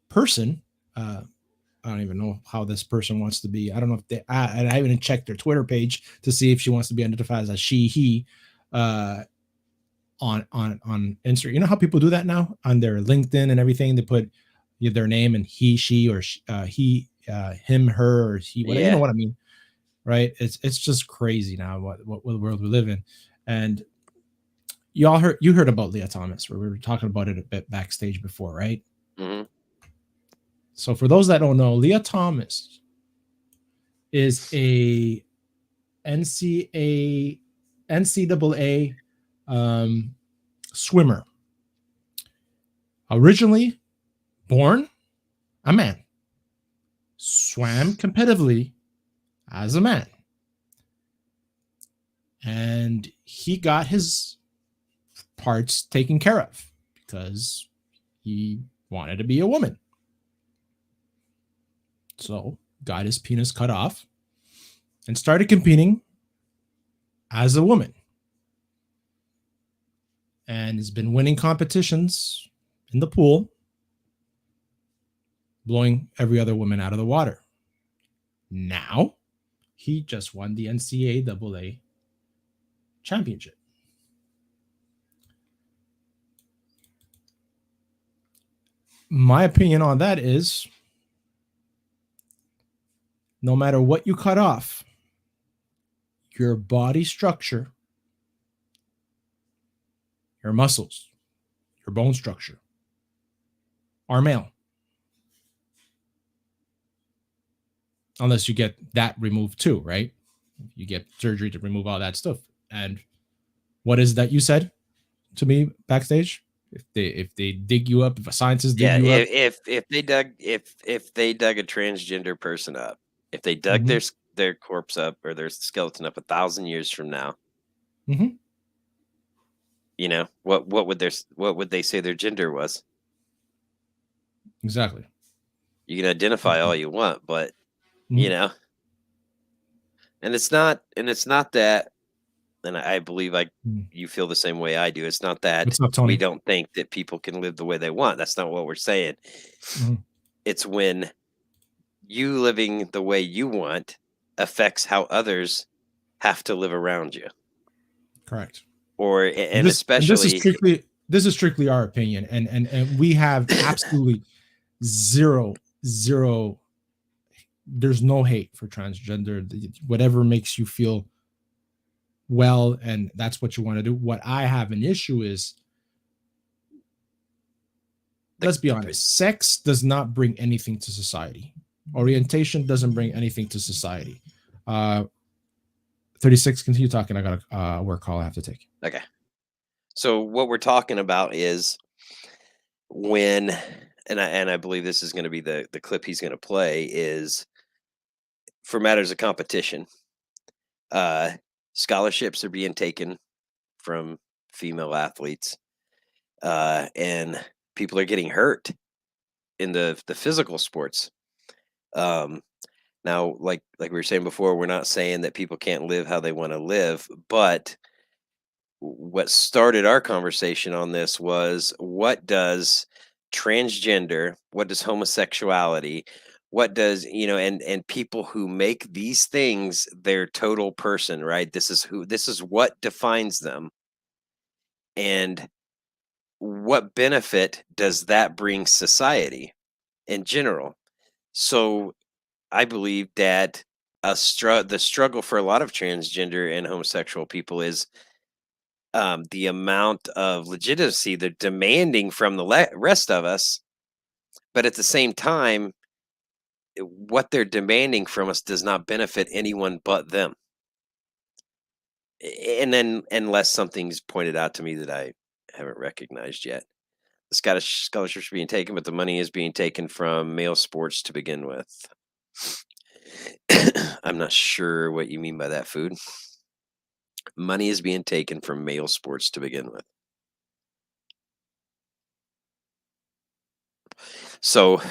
person. I don't even know how this person wants to be. I don't know if I haven't checked their Twitter page to see if she wants to be identified as a she, he, on Instagram. You know how people do that now on their LinkedIn and everything? They put their name and he, she, or he, him, her, or he, whatever. You know what I mean, right? It's just crazy now what world we live in. And you heard about Leah Thomas, where we were talking about it a bit backstage before, right? Mm-hmm. So for those that don't know, Leah Thomas is a NCAA swimmer. Originally born a man, swam competitively as a man, and he got his parts taken care of because he wanted to be a woman. So got his penis cut off and started competing as a woman, and has been winning competitions in the pool, blowing every other woman out of the water. Now, he just won the NCAA championship. My opinion on that is, no matter what you cut off, your body structure, your muscles, your bone structure are male. Unless you get that removed too, right? You get surgery to remove all that stuff. And what is that you said to me backstage? If they dig you up, if scientists dig you up, if they dug a transgender person up, if they dug their corpse up or their skeleton up 1,000 years from now, you know, what would they say their gender was? Exactly. You can identify all you want, but you know, and it's not that, and I believe you feel the same way I do. It's not that What's up, Tony? we don't think that people can live the way they want. That's not what we're saying. It's when you living the way you want affects how others have to live around you. Correct. Or and especially this is strictly our opinion, and we have absolutely zero. There's no hate for transgender. Whatever makes you feel well, and that's what you want to do. What I have an issue is, let's be honest, sex does not bring anything to society. Orientation doesn't bring anything to society. 36, continue talking. I got a work call I have to take. Okay. So what we're talking about is when, and I believe this is going to be the clip he's going to play, is for matters of competition. Scholarships are being taken from female athletes, and people are getting hurt in the physical sports. Now, like we were saying before, we're not saying that people can't live how they want to live, but what started our conversation on this was, what does transgender, what does homosexuality, what does, you know, and people who make these things their total person, right? This is what defines them. And what benefit does that bring society in general? So I believe that the struggle for a lot of transgender and homosexual people is the amount of legitimacy they're demanding from the rest of us, but at the same time, what they're demanding from us does not benefit anyone but them. And then, unless something's pointed out to me that I haven't recognized yet, the Scottish scholarships being taken, but the money is being taken from male sports to begin with. I'm not sure what you mean by that, Food. Money is being taken from male sports to begin with. So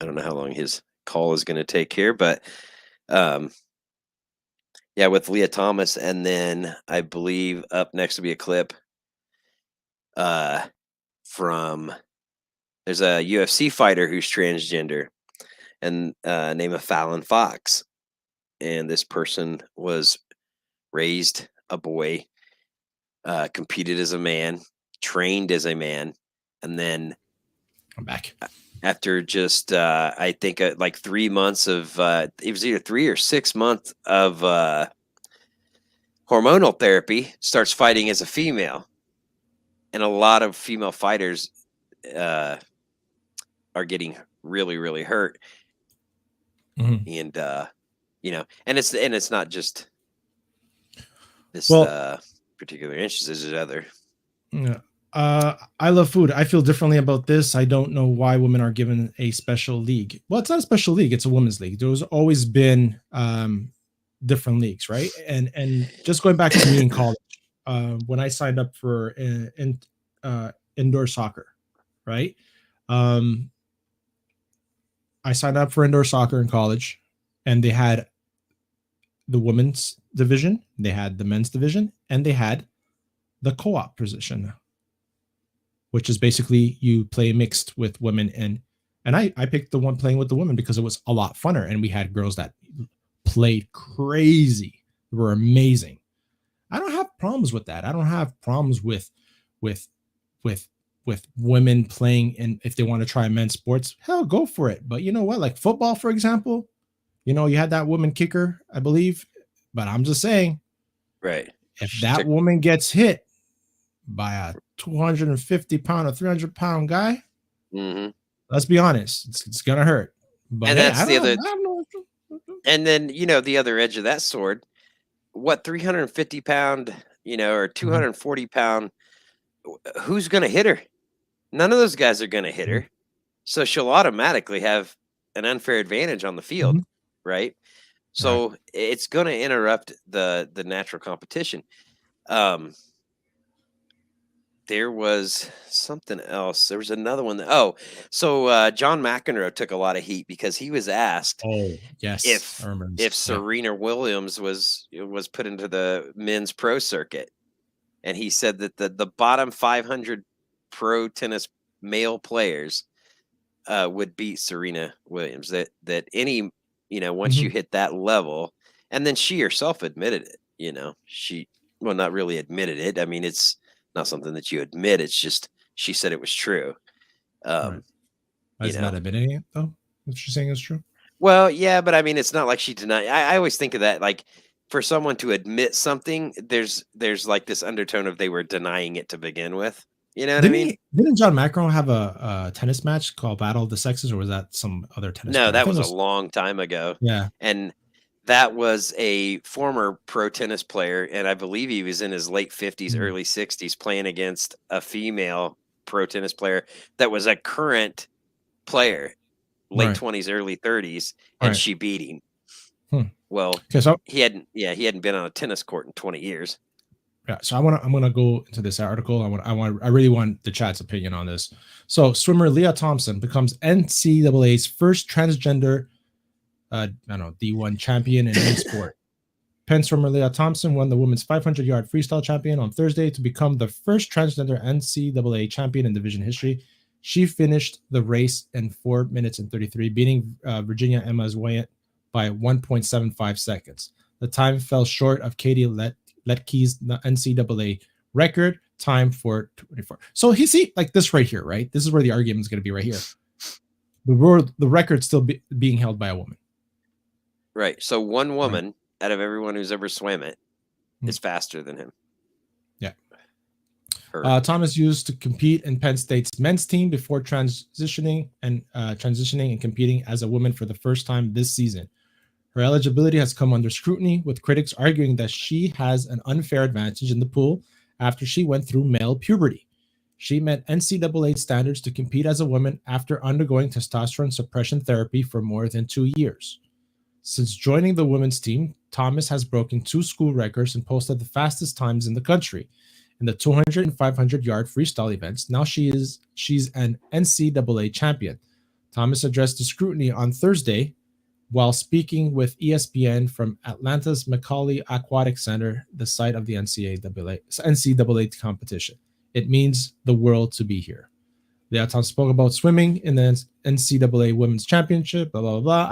I don't know how long his call is going to take here, but yeah, with Leah Thomas, and then I believe up next will be a clip from, there's a UFC fighter who's transgender, and name of Fallon Fox, and this person was raised a boy, competed as a man, trained as a man, and then I'm back after just I think like 3 months of it was either 3 or 6 months of hormonal therapy, starts fighting as a female. And a lot of female fighters are getting really, really hurt. And you know, and it's not just this particular instance, there's other. Yeah. I love Food. I feel differently about this. I don't know why women are given a special league. Well, it's not a special league, it's a women's league. There's always been different leagues, right? And just going back to me in college, when I signed up for indoor soccer, right? I signed up for indoor soccer in college, and they had the women's division, they had the men's division, and they had the co-op position, which is basically you play mixed with women, and I picked the one playing with the women because it was a lot funner, and we had girls that played crazy. They were amazing. I don't have problems with that. I don't have problems with women playing, and if they want to try men's sports, hell, go for it. But you know what? Like football, for example, you know, you had that woman kicker, I believe. But I'm just saying, right? If that woman gets hit by a 250-pound or 300-pound guy, let's be honest, it's gonna hurt. But And hey, that's I the don't other. know. And then the other edge of that sword, what 350-pound, or 240-pound, who's going to hit her? None of those guys are going to hit her, so she'll automatically have an unfair advantage on the field, right? So it's going to interrupt the natural competition. There was something else. There was another one. So John McEnroe took a lot of heat because he was asked Yes, I remember if this. Serena Williams was put into the men's pro circuit, and he said that the bottom 500 pro tennis male players would beat Serena Williams. That any once you hit that level, and then she herself admitted it. She not really admitted it. I mean, it's not something that you admit. It's just she said it was true. Is not admitting it though? What you're saying is true. Well, yeah, but I mean, it's not like she denied. I always think of that like for someone to admit something, there's like this undertone of they were denying it to begin with. You know what I mean? Didn't John McEnroe have a tennis match called Battle of the Sexes, or was that some other tennis? No, player? that was a long time ago. Yeah. And that was a former pro tennis player, and I believe he was in his late 50s, early 60s, playing against a female pro tennis player that was a current player, late 20s, early 30s, and she beat him. Well, he hadn't been on a tennis court in 20 years. Yeah, so I'm gonna go into this article. I really want the chat's opinion on this. So swimmer Leah Thomson becomes NCAA's first transgender D1 champion in any sport. Penn swimmer Leah Thomson won the women's 500-yard freestyle champion on Thursday to become the first transgender NCAA champion in division history. She finished the race in 4 minutes and 33, beating Virginia Emma's Wyatt by 1.75 seconds. The time fell short of Katie Letke's NCAA record time for 24. So like this right here, right? This is where the argument is going to be right here. The record's still being held by a woman. Right. So one woman out of everyone who's ever swam it is faster than him. Yeah. Thomas used to compete in Penn State's men's team before transitioning and competing as a woman for the first time this season. Her eligibility has come under scrutiny, with critics arguing that she has an unfair advantage in the pool after she went through male puberty. She met NCAA standards to compete as a woman after undergoing testosterone suppression therapy for more than 2 years. Since joining the women's team, Thomas has broken 2 school records and posted the fastest times in the country. In the 200 and 500-yard freestyle events, now she's an NCAA champion. Thomas addressed the scrutiny on Thursday while speaking with ESPN from Atlanta's Macaulay Aquatic Center, the site of the NCAA competition. It means the world to be here. Leah Thompson spoke about swimming in the NCAA Women's Championship, blah, blah, blah.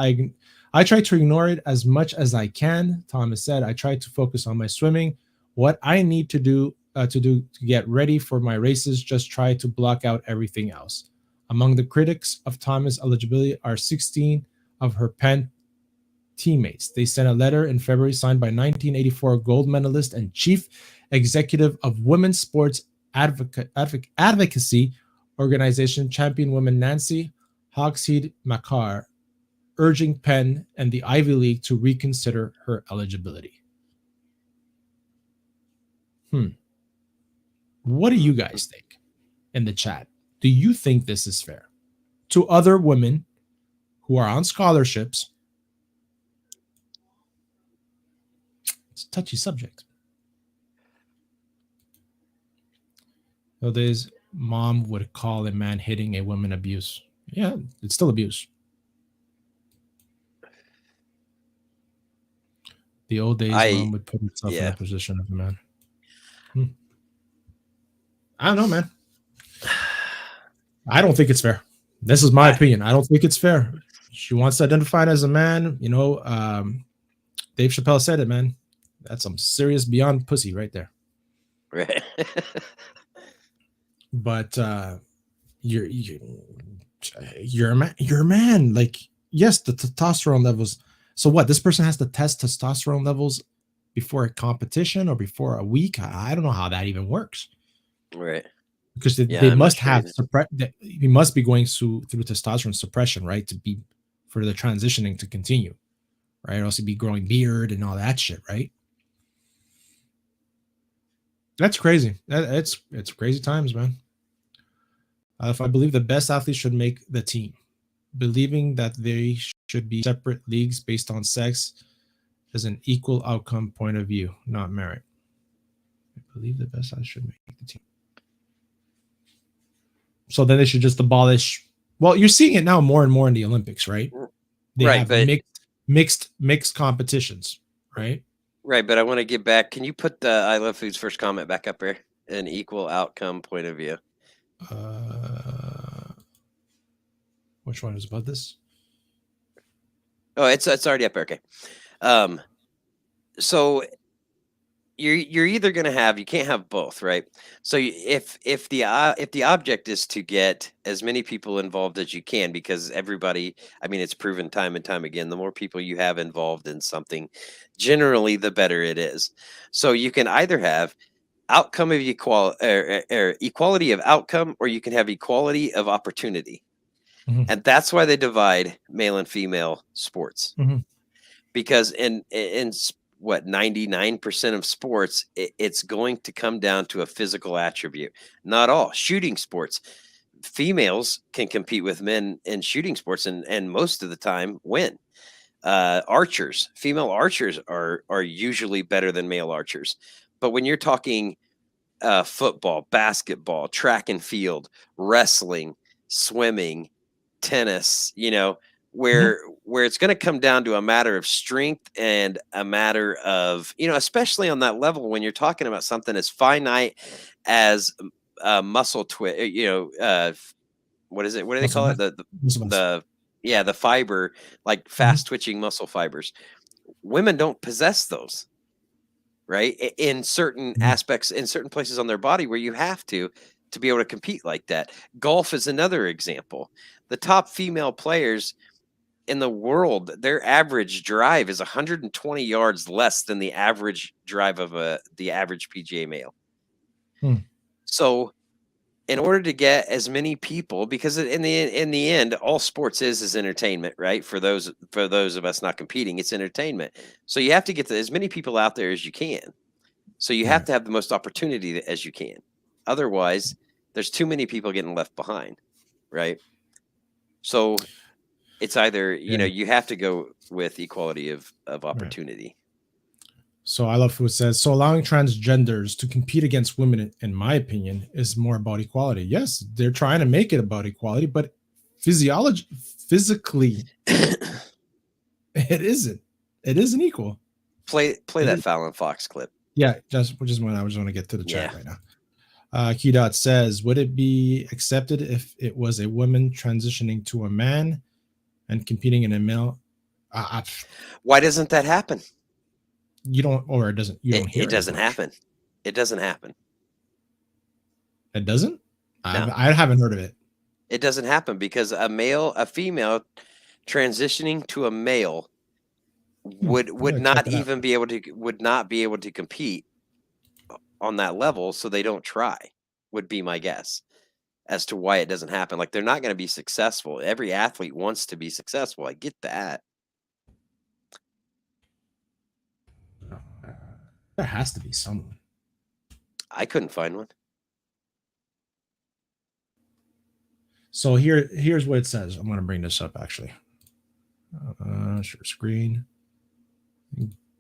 I try to ignore it as much as I can, Thomas said. I try to focus on my swimming. What I need to do to get ready for my races, just try to block out everything else. Among the critics of Thomas' eligibility are 16 of her Penn teammates. They sent a letter in February signed by 1984 gold medalist and chief executive of women's sports advocacy organization champion woman Nancy Hogshead Makar, urging Penn and the Ivy League to reconsider her eligibility. What do you guys think in the chat? Do you think this is fair to other women who are on scholarships? It's a touchy subject. Nowadays, mom would call a man hitting a woman abuse. Yeah, it's still abuse. The old days, mom would put herself in the position of a man. I don't know, man. I don't think it's fair. This is my opinion. I don't think it's fair. She wants to identify as a man. You know, Dave Chappelle said it, man. That's some serious beyond pussy right there. Right. But you're a man. You're a man. Like, yes, the testosterone levels. So what? This person has to test testosterone levels before a competition or before a week. I don't know how that even works. Right. Because they must have he must be going through testosterone suppression, right? For the transitioning to continue, right? Also be growing beard and all that shit, right? That's crazy. It's crazy times, man. If I believe the best athletes should make the team, believing that they should be separate leagues based on sex is an equal outcome point of view, not merit. I believe the best athletes should make the team. So then they should just abolish. Well, you're seeing it now more and more in the Olympics, right? They have mixed competitions, right? Right, but I want to get back. Can you put the I Love Food's first comment back up there? An equal outcome point of view. Which one is about this? Oh, it's already up there. Okay. So you're either going to have, you can't have both, right? So if the object is to get as many people involved as you can, because everybody, I mean, it's proven time and time again, the more people you have involved in something, generally the better it is. So you can either have outcome of equality of outcome, or you can have equality of opportunity. And that's why they divide male and female sports. Because in what 99% of sports, it's going to come down to a physical attribute. Not all shooting sports, females can compete with men in shooting sports, and most of the time win. Archers, female archers are usually better than male archers. But when you're talking football, basketball, track and field, wrestling, swimming, tennis, you know, where it's going to come down to a matter of strength and a matter of, you know, especially on that level when you're talking about something as finite as muscle twitch, you know, what is it? What do they call it? The fiber, like fast twitching muscle fibers. Women don't possess those, right? In certain aspects, in certain places on their body where you have to be able to compete like that. Golf is another example. The top female players in the world, their average drive is 120 yards less than the average drive of the average PGA male. So in order to get as many people, because in the end, all sports is entertainment, right? For those of us not competing, it's entertainment. So you have to get as many people out there as you can. So you have to have the most opportunity as you can. Otherwise, there's too many people getting left behind, right? So it's either, you know, you have to go with equality of opportunity. So I Love Food says, so allowing transgenders to compete against women, in my opinion, is more about equality. Yes, they're trying to make it about equality, but physically, it isn't. It isn't equal. Play that Fallon Fox clip. Yeah, which is when I was going to get to the chat right now. Key Dot says, would it be accepted if it was a woman transitioning to a man and competing in a male? Why doesn't that happen? You don't, or it doesn't. You don't hear it. Doesn't happen. It doesn't happen. It doesn't? No. I haven't heard of it. It doesn't happen because a female transitioning to a male would not even be able to compete on that level, so they don't try, would be my guess as to why it doesn't happen. Like, they're not going to be successful. Every athlete wants to be successful. I get that. There has to be someone. I couldn't find one. So here's what it says. I'm going to bring this up actually. Share screen.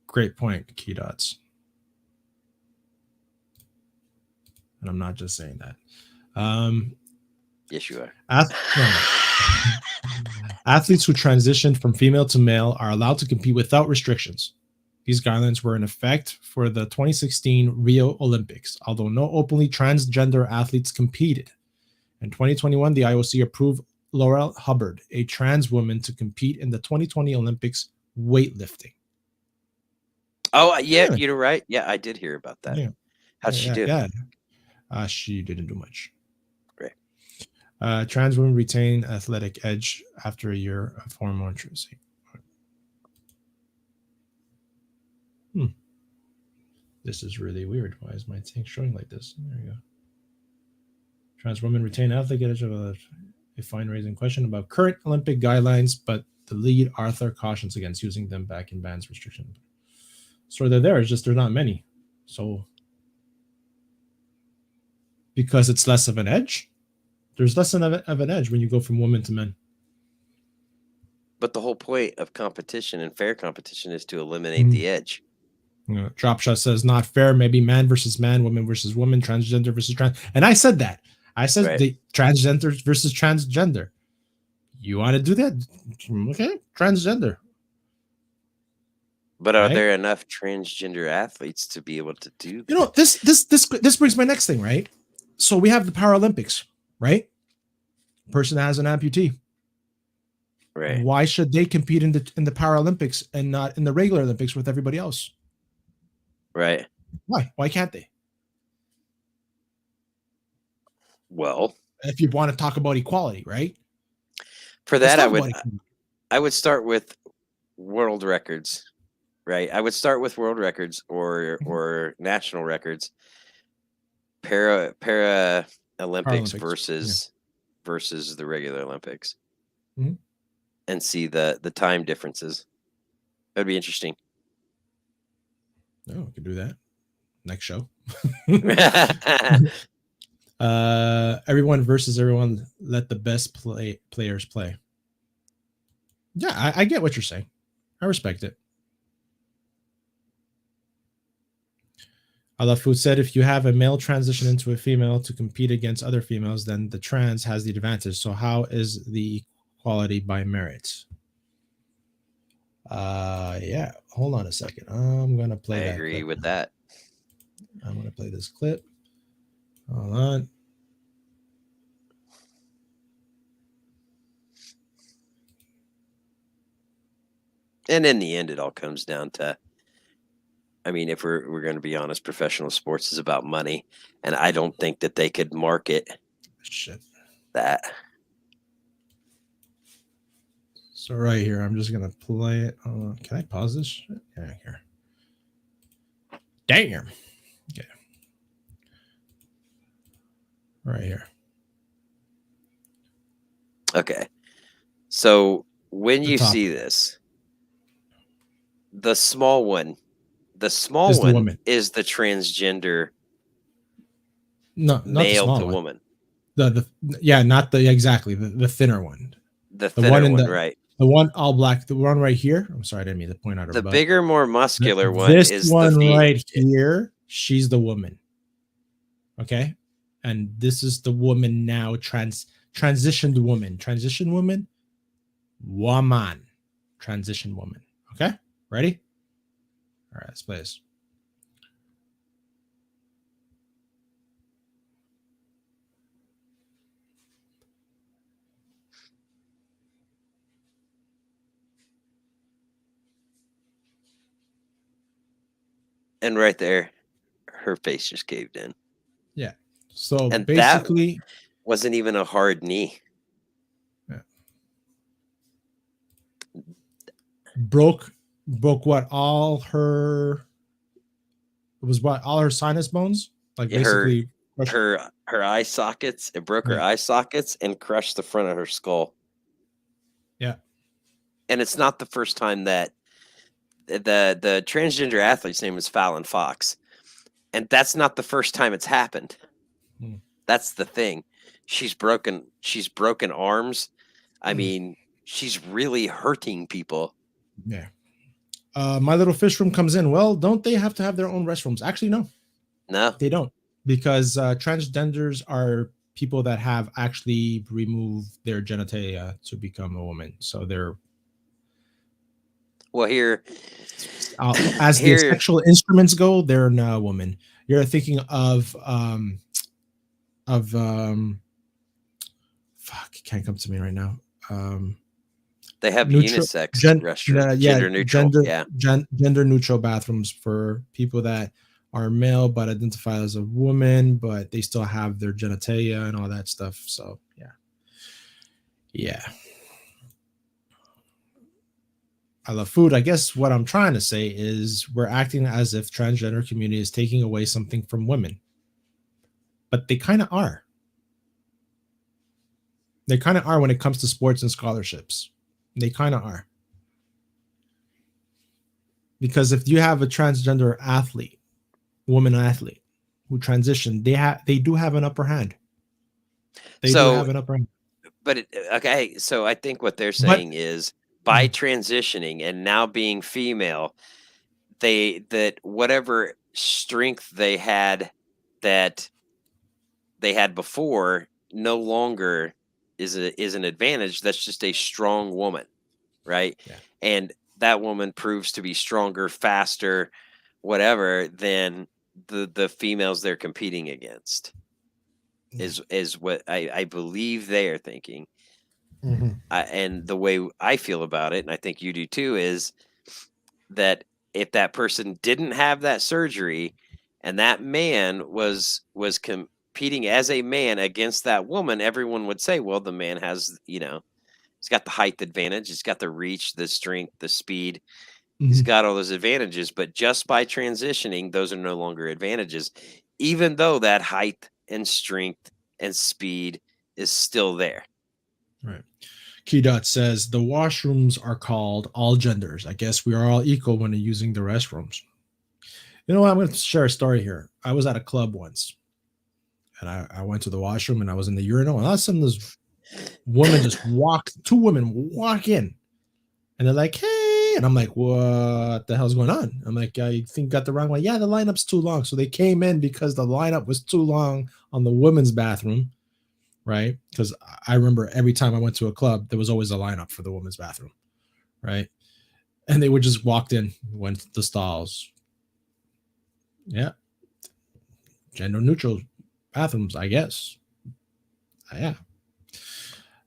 Great point, Key Dots. And I'm not just saying that. Yes, you are. Athletes who transition from female to male are allowed to compete without restrictions. These guidelines were in effect for the 2016 Rio Olympics, although no openly transgender athletes competed. In 2021, the IOC approved Laurel Hubbard, a trans woman, to compete in the 2020 Olympics weightlifting. Oh, yeah, you're right. Yeah, I did hear about that. Yeah. How'd she do? Yeah. She didn't do much. Great. Trans women retain athletic edge after a year of hormone treatment. This is really weird. Why is my thing showing like this? There you go. Trans women retain athletic edge of a fine raising question about current Olympic guidelines, but the lead author cautions against using them back in bans restriction. So they're there. It's just there's not many. So because it's less of an edge, there's less of an edge when you go from women to men. But the whole point of competition and fair competition is to eliminate the edge. Drop Shot says not fair. Maybe man versus man, woman versus woman, transgender versus trans. And I said that. I said the transgender versus transgender. You want to do that? Okay, transgender. But are there enough transgender athletes to be able to do that? You know, this brings my next thing, right? So we have the Paralympics, right? Person that has an amputee. Right. Why should they compete in the Paralympics and not in the regular Olympics with everybody else? Right. Why? Why can't they? Well, if you want to talk about equality, right? For that, I would start with world records, right? I would start with world records or national records, para Olympics versus the regular Olympics, and see the time differences. That'd be interesting. Oh, we could do that next show. Everyone versus everyone. Let the best players play. Yeah, I get what you're saying. I respect it. I Love Food said, if you have a male transition into a female to compete against other females, then the trans has the advantage. So how is the equality by merit? Yeah, hold on a second. I'm gonna play that. I agree with that. I'm gonna play this clip. Hold on. And in the end, it all comes down to, I mean, if we're going to be honest, professional sports is about money, and I don't think that they could market that. So right here, I'm just gonna play it. Can I pause this shit? Yeah, here. Damn. Okay. Right here. Okay. So when you see this, the small one is the transgender. No, not male the small to one. woman. Not the thinner one. The thinner one, right? The one all black, the one right here. I'm sorry, I didn't mean to point out her The butt. bigger, more muscular one This is one the right here. She's the woman. Okay, and this is the woman now. Transitioned woman. Transition woman. Woman. Transition woman. Okay, ready? All right, let's play this. And right there, her face just caved in. Yeah. So and basically, that wasn't even a hard knee. Yeah. Broke what all her. It was what all her sinus bones, like basically her eye sockets. It broke her eye sockets and crushed the front of her skull. Yeah. And it's not the first time that the transgender athlete's name is Fallon Fox, and that's not the first time it's happened. That's the thing. She's broken arms. I mean, she's really hurting people. Yeah. My Little Fish Room comes in. Well, don't they have to have their own restrooms? Actually, no, they don't, because transgenders are people that have actually removed their genitalia to become a woman. So they're Well, here, as the sexual instruments go, they're a woman. You're thinking of fuck, it can't come to me right now. They have unisex restrooms, gender neutral. Gender neutral bathrooms for people that are male but identify as a woman, but they still have their genitalia and all that stuff. So yeah. I love food. I guess what I'm trying to say is we're acting as if transgender community is taking away something from women, but they kind of are. They kind of are when it comes to sports and scholarships. They kind of are. Because if you have a transgender athlete, woman athlete who transitioned, they do have an upper hand. They do have an upper hand. But okay, so I think what they're saying is by transitioning and now being female, that whatever strength they had that they had before no longer is an advantage. That's just a strong woman, right? Yeah. And that woman proves to be stronger, faster, whatever than the females they're competing against. Is what I believe they are thinking. Mm-hmm. And the way I feel about it, and I think you do too, is that if that person didn't have that surgery and that man was competing as a man against that woman, everyone would say, well, the man has, he's got the height advantage, he's got the reach, the strength, the speed. He's got all those advantages, but just by transitioning, those are no longer advantages, even though that height and strength and speed is still there. Right. Key Dot says the washrooms are called all genders. I guess we are all equal when using the restrooms. You know what? I'm going to share a story here. I was at a club once, and I went to the washroom, and I was in the urinal, and all of a sudden this woman just two women walk in, and they're like, hey, and I'm like, what the hell's going on? I'm like, I think you got the wrong one. Yeah, the lineup's too long. So they came in because the lineup was too long on the women's bathroom. Right? Because I remember every time I went to a club, there was always a lineup for the women's bathroom, right? And they would just walked in, went to the stalls. Yeah. Gender neutral bathrooms, I guess. Yeah.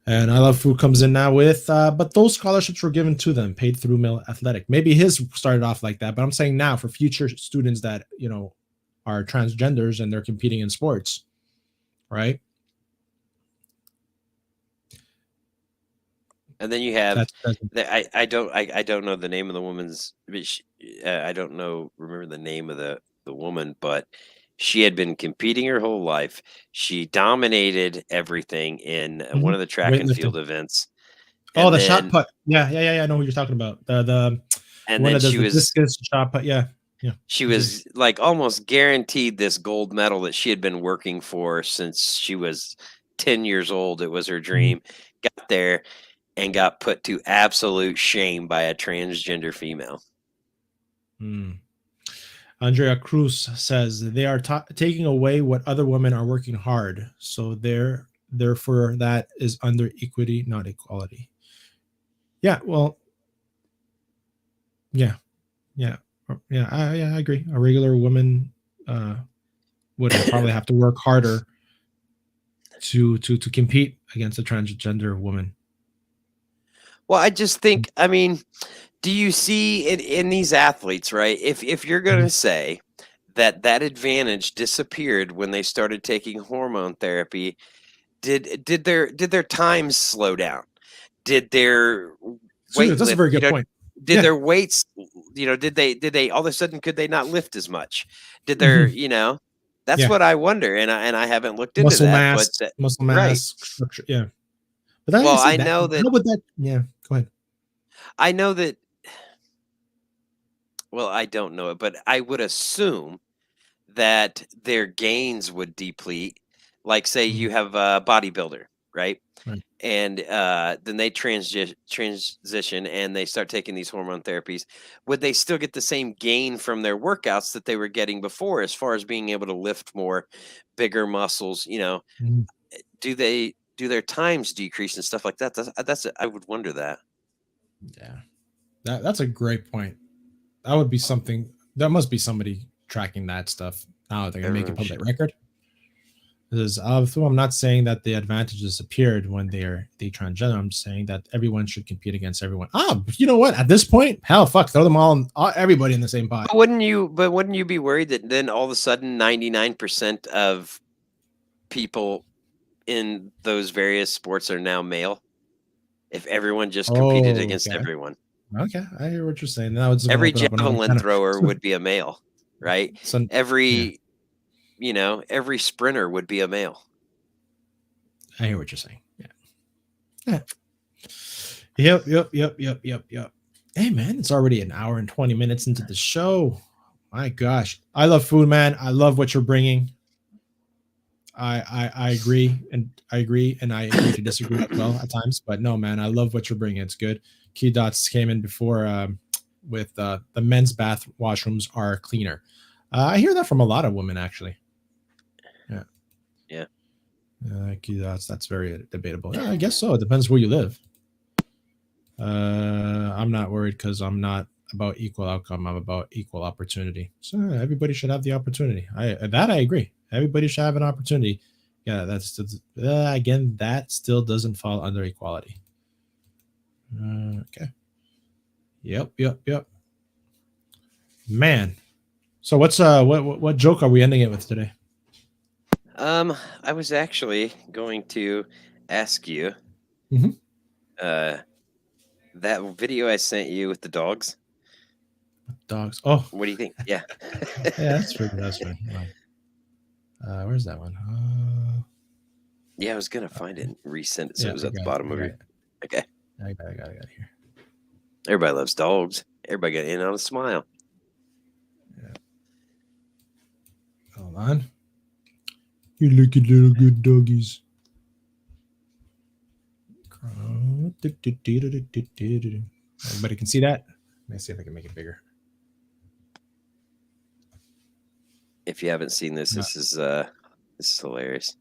And I Love Food comes in now with, but those scholarships were given to them, paid through Male Athletic. Maybe his started off like that, but I'm saying now for future students that, are transgenders and they're competing in sports, right? And then you have I don't know the name of the woman's. I don't remember the name of the woman, but she had been competing her whole life. She dominated everything in one of the track and field events. Oh, the shot put. Yeah. I know what you're talking about. The and one then that she was discus shot put. Yeah. She was like almost guaranteed this gold medal that she had been working for since she was 10 years old. It was her dream. Got there and got put to absolute shame by a transgender female. Andrea Cruz says they are taking away what other women are working hard. So therefore that is under equity, not equality. Yeah, well, yeah, I agree. A regular woman would probably have to work harder to compete against a transgender woman. Well, I just think, do you see it in these athletes, right? If you're going to say that advantage disappeared when they started taking hormone therapy, did their times slow down? Did their weight that's a very good point. Did their weights, did they all of a sudden could they not lift as much? Did their, that's what I wonder, and I haven't looked into that. Muscle mass structure, yeah. But I know that. Yeah, go ahead. I know that. Well, I don't know it, but I would assume that their gains would deplete. Like, say you have a bodybuilder, right? And then they transition and they start taking these hormone therapies. Would they still get the same gain from their workouts that they were getting before, as far as being able to lift more, bigger muscles? Do their times decrease and stuff like that? That's I would wonder that. Yeah, That's a great point. That would be something. There must be somebody tracking that stuff. Now they're gonna make a public record. Because I'm not saying that the advantages appeared when they transgender. I'm saying that everyone should compete against everyone. You know what? At this point, hell, fuck, throw them all everybody in the same pot. But wouldn't you be worried that then all of a sudden 99% of people in those various sports are now male? If everyone just competed against everyone. Okay, I hear what you're saying. Now it's every javelin thrower would be a male, right? Every sprinter would be a male. I hear what you're saying. Yeah. Yep. Hey man, it's already an hour and 20 minutes into the show. My gosh, I love food, man. I love what you're bringing. I agree, and I agree to disagree as well at times. But no, man, I love what you're bringing. It's good. Key Dots came in before with the men's bath washrooms are cleaner. I hear that from a lot of women, actually. Yeah. Key Dots, that's very debatable. Yeah, I guess so. It depends where you live. I'm not worried because I'm not about equal outcome. I'm about equal opportunity. So everybody should have the opportunity. I agree. Everybody should have an opportunity. Yeah, that's again, that still doesn't fall under equality. Okay. Yep. Man. So what joke are we ending it with today? I was actually going to ask you that video I sent you with the dogs. Dogs. Oh. What do you think? Yeah. Yeah, that's true. That's fine. Where's that one? Yeah, I was gonna find it and resend it, so it was at the bottom of it. Okay. I got it here. Everybody loves dogs. Everybody got in on a smile. Yeah. Hold on. You look at little good doggies. Everybody can see that? Let me see if I can make it bigger. If you haven't seen this, this is hilarious.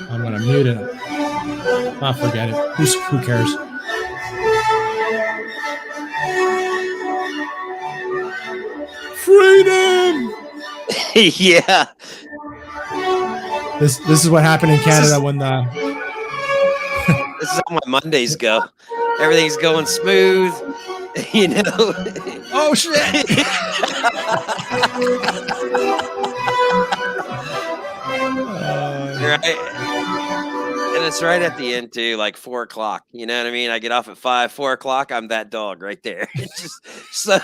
I'm gonna mute it. Forget it. Who cares? Freedom. Yeah. This is what happened in Canada when the. This is how my Mondays go. Everything's going smooth, you know. Oh shit! Right, and it's right at the end too, like 4 o'clock. You know what I mean? I get off at 5, 4 o'clock. I'm that dog right there. It's just so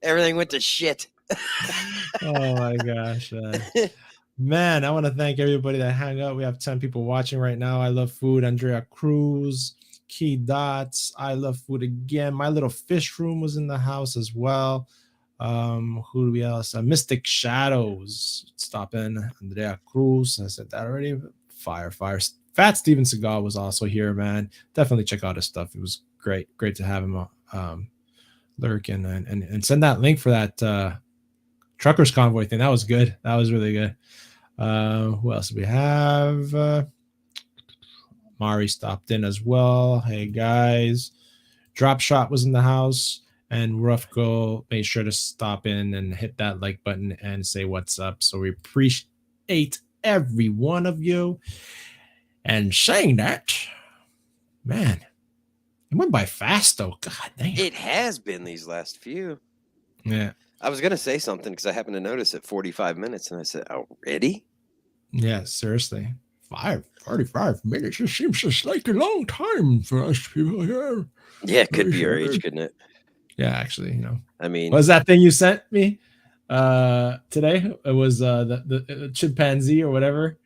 everything went to shit. Oh my gosh. Man, I want to thank everybody that hung out. We have 10 people watching right now. I love food. Andrea Cruz, Key Dots. I love food again. My little fish room was in the house as well. Who do we else? Mystic Shadows. Stop in. Andrea Cruz. I said that already. Fire. Fat Steven Seagal was also here, man. Definitely check out his stuff. It was great to have him lurk and send that link for that truckers convoy thing. That was good. That was really good. Who else do we have? Mari stopped in as well. Hey guys. Drop Shot was in the house, and Rough Go made sure to stop in and hit that like button and say what's up. So we appreciate every one of you. And saying that, man, it went by fast though. God damn. It has been these last few. Yeah. I was gonna say something because I happened to notice at 45 minutes, and I said, "Already?" Yeah, seriously. 45 minutes. It seems just like a long time for us people here. Yeah, it could be your age, couldn't it? Yeah, actually, you know. I mean, what was that thing you sent me today? It was the chimpanzee or whatever.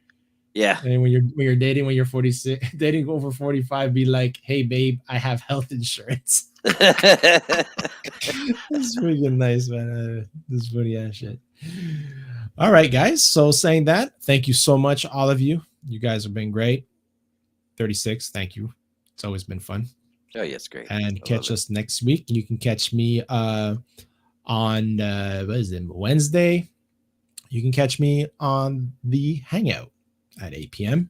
Yeah. And when you're dating when you're 46, dating over 45, be like, "Hey babe, I have health insurance." It's freaking nice, man. This is funny ass shit. All right, guys. So saying that, thank you so much, all of you. You guys have been great. 36, thank you. It's always been fun. Oh, yes, great. And catch us next week. You can catch me on Wednesday. You can catch me on the Hangout at 8 p.m.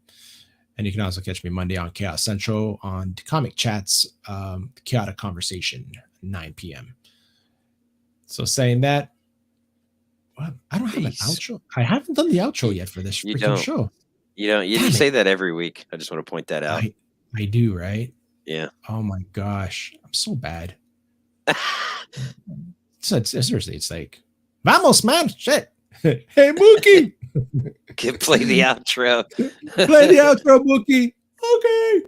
And you can also catch me Monday on Chaos Central on Comic Chats, Chaotic Conversation, 9 p.m. So saying that, well, I don't have an outro. I haven't done the outro yet for this freaking show. You don't. You say that every week. I just want to point that out. I do, right? Yeah. Oh my gosh, I'm so bad. Seriously, it's like, vamos, man, shit. Hey, Mookie. Play the outro. Play the outro, Mookie. Okay.